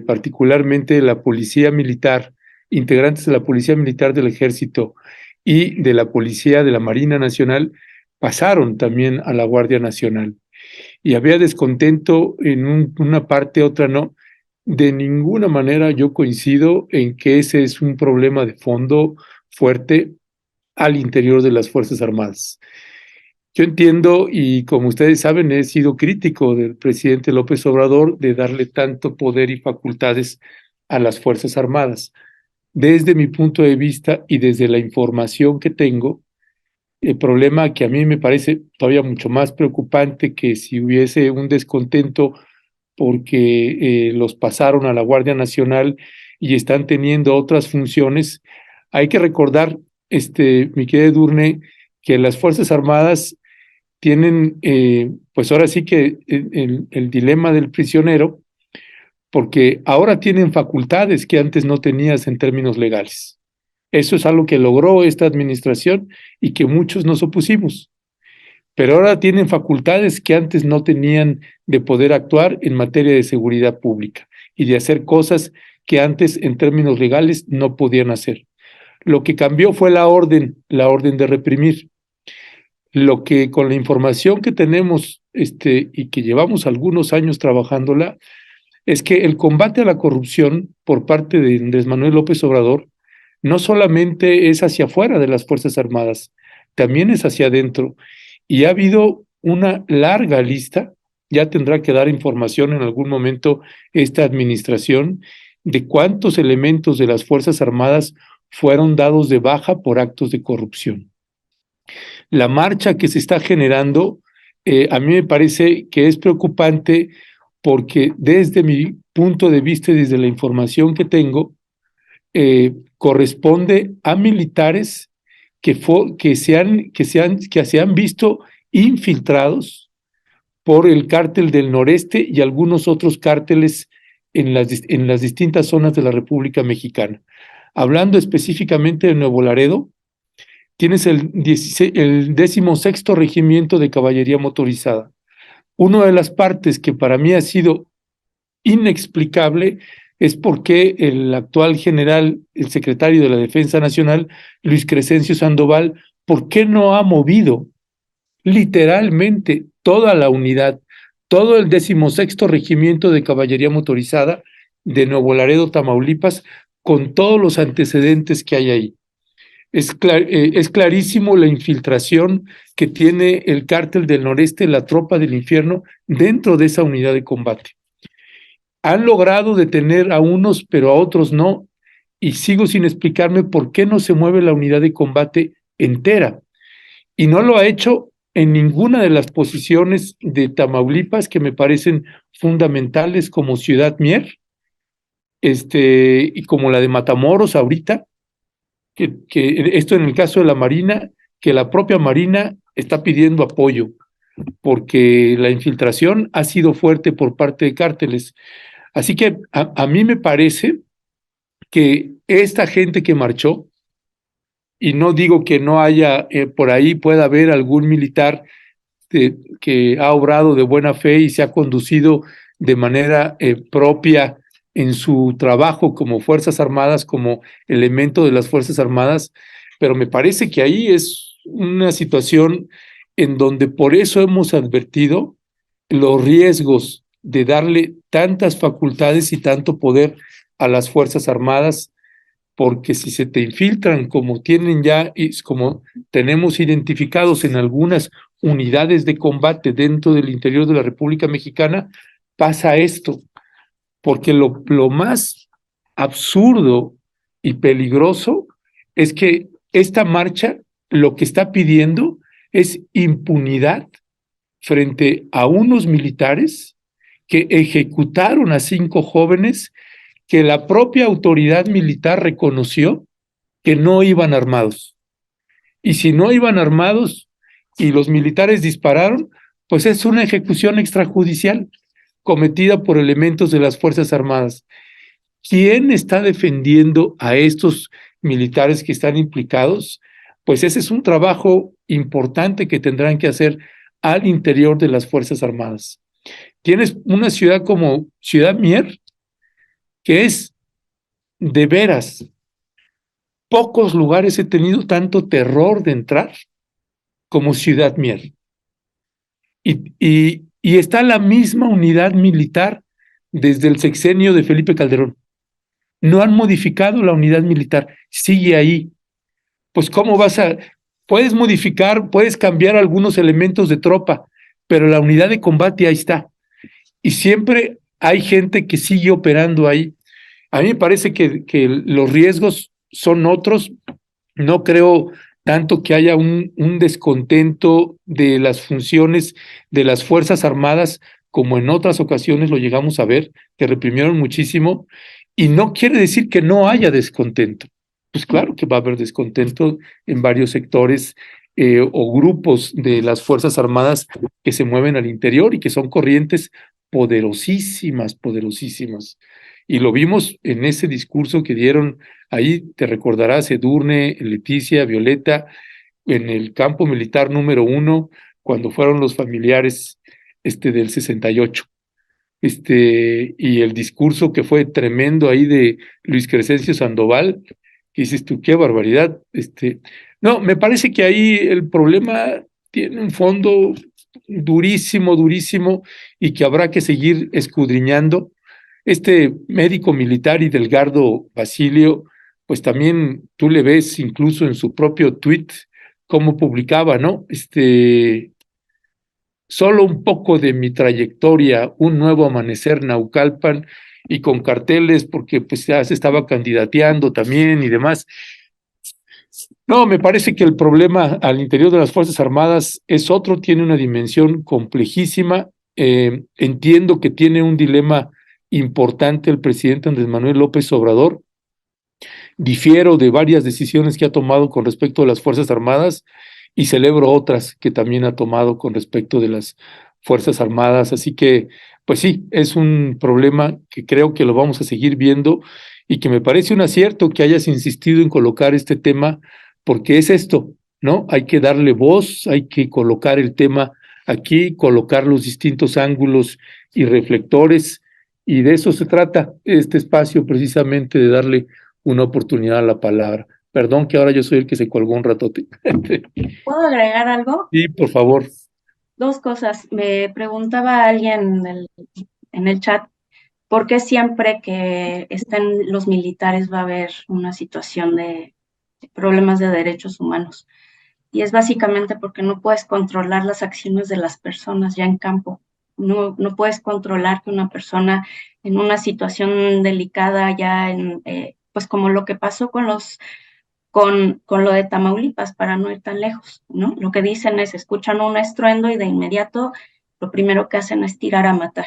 particularmente la Policía Militar, integrantes de la Policía Militar del Ejército y de la Policía de la Marina Nacional, pasaron también a la Guardia Nacional. Y había descontento en una parte, otra no. De ninguna manera yo coincido en que ese es un problema de fondo fuerte al interior de las Fuerzas Armadas. Yo entiendo, y como ustedes saben, he sido crítico del presidente López Obrador de darle tanto poder y facultades a las Fuerzas Armadas. Desde mi punto de vista y desde la información que tengo, el problema que a mí me parece todavía mucho más preocupante que si hubiese un descontento porque los pasaron a la Guardia Nacional y están teniendo otras funciones. Hay que recordar, mi querida Edurne, que las Fuerzas Armadas tienen, pues ahora sí que el dilema del prisionero, porque ahora tienen facultades que antes no tenías en términos legales. Eso es algo que logró esta administración y que muchos nos opusimos. Pero ahora tienen facultades que antes no tenían de poder actuar en materia de seguridad pública y de hacer cosas que antes en términos legales no podían hacer. Lo que cambió fue la orden de reprimir. Lo que con la información que tenemos y que llevamos algunos años trabajándola, es que el combate a la corrupción por parte de Andrés Manuel López Obrador no solamente es hacia afuera de las Fuerzas Armadas, también es hacia adentro. Y ha habido una larga lista, ya tendrá que dar información en algún momento esta administración, de cuántos elementos de las Fuerzas Armadas fueron dados de baja por actos de corrupción. La marcha que se está generando, a mí me parece que es preocupante porque desde mi punto de vista y desde la información que tengo, corresponde a militares que se han visto infiltrados por el cártel del Noreste y algunos otros cárteles en las distintas zonas de la República Mexicana. Hablando específicamente de Nuevo Laredo, tienes el 16º Regimiento de Caballería Motorizada. Una de las partes que para mí ha sido inexplicable es por qué el actual general, el secretario de la Defensa Nacional, Luis Crescencio Sandoval, ¿por qué no ha movido literalmente toda la unidad, todo el 16º Regimiento de Caballería Motorizada de Nuevo Laredo, Tamaulipas, con todos los antecedentes que hay ahí. Es clarísimo la infiltración que tiene el Cártel del Noreste, la Tropa del Infierno, dentro de esa unidad de combate. Han logrado detener a unos, pero a otros no, y sigo sin explicarme por qué no se mueve la unidad de combate entera. Y no lo ha hecho en ninguna de las posiciones de Tamaulipas que me parecen fundamentales, como Ciudad Mier, y como la de Matamoros ahorita, que esto en el caso de la Marina, que la propia Marina está pidiendo apoyo, porque la infiltración ha sido fuerte por parte de cárteles. Así que a mí me parece que esta gente que marchó, y no digo que no haya, por ahí pueda haber algún militar que ha obrado de buena fe y se ha conducido de manera propia en su trabajo como Fuerzas Armadas, como elemento de las Fuerzas Armadas, pero me parece que ahí es una situación en donde por eso hemos advertido los riesgos de darle tantas facultades y tanto poder a las Fuerzas Armadas, porque si se te infiltran como tienen ya, y como tenemos identificados en algunas unidades de combate dentro del interior de la República Mexicana, pasa esto, porque lo más absurdo y peligroso es que esta marcha lo que está pidiendo es impunidad frente a unos militares que ejecutaron a 5 jóvenes que la propia autoridad militar reconoció que no iban armados. Y si no iban armados y los militares dispararon, pues es una ejecución extrajudicial cometida por elementos de las Fuerzas Armadas. ¿Quién está defendiendo a estos militares que están implicados? Pues ese es un trabajo importante que tendrán que hacer al interior de las Fuerzas Armadas. Tienes una ciudad como Ciudad Mier, que es de veras, pocos lugares he tenido tanto terror de entrar como Ciudad Mier. Y está la misma unidad militar desde el sexenio de Felipe Calderón. No han modificado la unidad militar, sigue ahí. Pues ¿cómo puedes modificar, puedes cambiar algunos elementos de tropa, pero la unidad de combate ahí está. Y siempre hay gente que sigue operando ahí. A mí me parece que los riesgos son otros. No creo tanto que haya un descontento de las funciones de las Fuerzas Armadas, como en otras ocasiones lo llegamos a ver, que reprimieron muchísimo, y no quiere decir que no haya descontento. Pues claro que va a haber descontento en varios sectores o grupos de las Fuerzas Armadas que se mueven al interior y que son corrientes poderosísimas, poderosísimas. Y lo vimos en ese discurso que dieron ahí, te recordarás, Edurne, Leticia, Violeta, en el campo militar número 1, cuando fueron los familiares del 68. Y el discurso que fue tremendo ahí de Luis Crescencio Sandoval, que dices tú, qué barbaridad. No, me parece que ahí el problema tiene un fondo durísimo, durísimo, y que habrá que seguir escudriñando. Este médico militar Hidalgardo Basilio, pues también tú le ves incluso en su propio tweet cómo publicaba, ¿no? Solo un poco de mi trayectoria, un nuevo amanecer Naucalpan, y con carteles porque pues ya se estaba candidateando también y demás. No, me parece que el problema al interior de las Fuerzas Armadas es otro, tiene una dimensión complejísima. Entiendo que tiene un dilema importante el presidente Andrés Manuel López Obrador. Difiero de varias decisiones que ha tomado con respecto a las Fuerzas Armadas y celebro otras que también ha tomado con respecto de las Fuerzas Armadas. Así que, pues sí, es un problema que creo que lo vamos a seguir viendo y que me parece un acierto que hayas insistido en colocar este tema, porque es esto, ¿no? Hay que darle voz, hay que colocar el tema aquí, colocar los distintos ángulos y reflectores, y de eso se trata este espacio, precisamente de darle una oportunidad a la palabra. Perdón que ahora yo soy el que se colgó un ratote. ¿Puedo agregar algo? Sí, por favor. 2 cosas. Me preguntaba alguien en el chat porque siempre que estén los militares va a haber una situación de problemas de derechos humanos. Y es básicamente porque no puedes controlar las acciones de las personas ya en campo. No puedes controlar que una persona en una situación delicada ya pues como lo que pasó con lo de Tamaulipas, para no ir tan lejos, ¿no? Lo que dicen es, escuchan un estruendo y de inmediato lo primero que hacen es tirar a matar.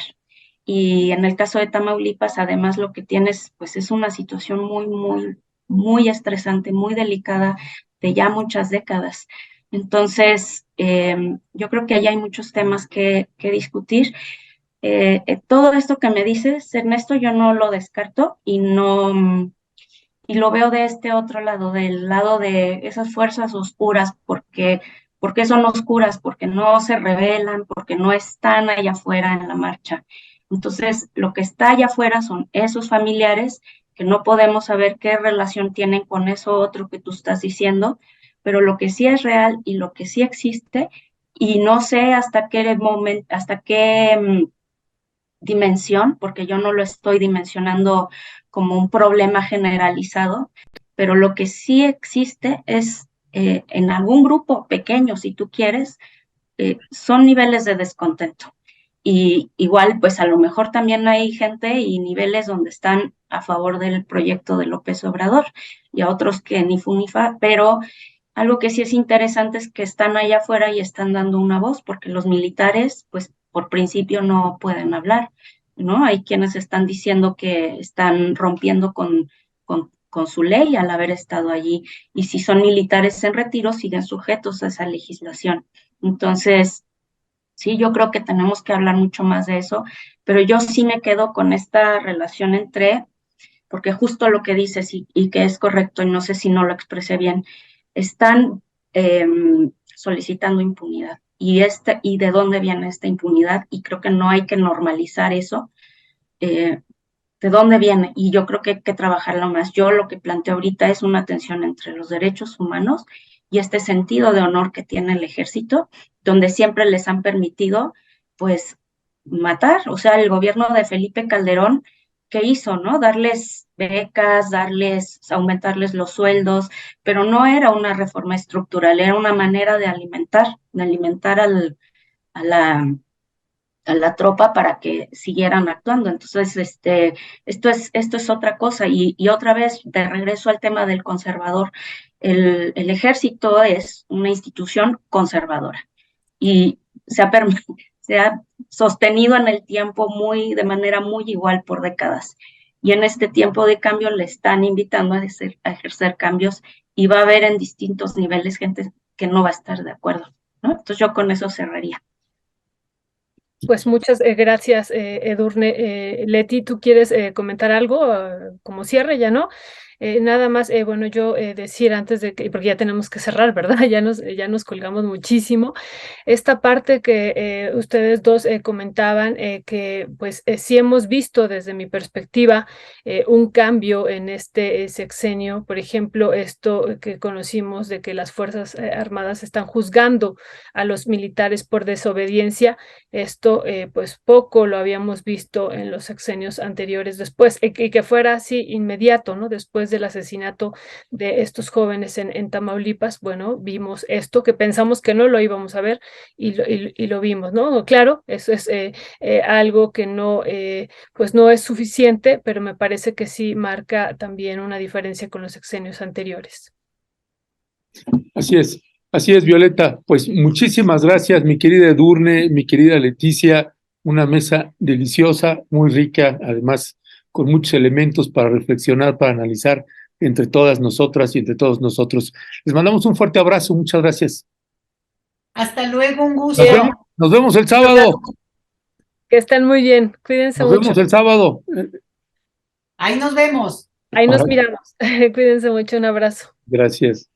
Y en el caso de Tamaulipas, además lo que tienes, pues es una situación muy, muy, muy estresante, muy delicada, de ya muchas décadas. Entonces, yo creo que ahí hay muchos temas que discutir. Todo esto que me dices, Ernesto, yo no lo descarto y lo veo de este otro lado, del lado de esas fuerzas oscuras, porque son oscuras, porque no se revelan, porque no están allá afuera en la marcha. Entonces, lo que está allá afuera son esos familiares que no podemos saber qué relación tienen con eso otro que tú estás diciendo, pero lo que sí es real y lo que sí existe, y no sé hasta qué momento, hasta qué dimensión, porque yo no lo estoy dimensionando como un problema generalizado, pero lo que sí existe es en algún grupo pequeño, si tú quieres, son niveles de descontento. Y igual, pues a lo mejor también hay gente y niveles donde están a favor del proyecto de López Obrador y a otros que ni fu ni fa, pero algo que sí es interesante es que están allá afuera y están dando una voz, porque los militares, pues por principio no pueden hablar, ¿no? Hay quienes están diciendo que están rompiendo con su ley al haber estado allí, y si son militares en retiro, siguen sujetos a esa legislación. Entonces, sí, yo creo que tenemos que hablar mucho más de eso, pero yo sí me quedo con esta relación porque justo lo que dices y que es correcto, y no sé si no lo expresé bien, están solicitando impunidad. ¿Y de dónde viene esta impunidad? Y creo que no hay que normalizar eso. ¿De dónde viene? Y yo creo que hay que trabajarlo más. Yo lo que planteo ahorita es una tensión entre los derechos humanos y este sentido de honor que tiene el ejército, donde siempre les han permitido, pues, matar. O sea, el gobierno de Felipe Calderón, ¿qué hizo, no? Darles becas, aumentarles los sueldos, pero no era una reforma estructural, era una manera de alimentar a la tropa para que siguieran actuando. Entonces, esto es otra cosa. Y otra vez, de regreso al tema del conservador, el ejército es una institución conservadora y se ha sostenido en el tiempo de manera muy igual por décadas. Y en este tiempo de cambio le están invitando a ejercer cambios, y va a haber en distintos niveles gente que no va a estar de acuerdo, ¿no? Entonces yo con eso cerraría. Pues muchas gracias, Edurne. Leti, ¿tú quieres comentar algo como cierre ya, no? Nada más, bueno, yo decir antes de que, porque ya tenemos que cerrar, ¿verdad? Ya nos colgamos muchísimo. Esta parte que ustedes dos comentaban, que pues sí hemos visto desde mi perspectiva un cambio en este sexenio. Por ejemplo, esto que conocimos de que las Fuerzas Armadas están juzgando a los militares por desobediencia. Esto pues poco lo habíamos visto en los sexenios anteriores, después, y que fuera así inmediato, ¿no? Después del asesinato de estos jóvenes en Tamaulipas, bueno, vimos esto que pensamos que no lo íbamos a ver y lo vimos, ¿no? Claro, eso es algo que no, pues no es suficiente, pero me parece que sí marca también una diferencia con los sexenios anteriores. Así es, Violeta. Pues muchísimas gracias, mi querida Edurne, mi querida Leticia. Una mesa deliciosa, muy rica, además con muchos elementos para reflexionar, para analizar entre todas nosotras y entre todos nosotros. Les mandamos un fuerte abrazo, muchas gracias. Hasta luego, un gusto. Nos vemos el sábado. Que estén muy bien, cuídense mucho. Nos vemos el sábado. Ahí nos vemos. Ahí nos miramos. Cuídense mucho, un abrazo. Gracias.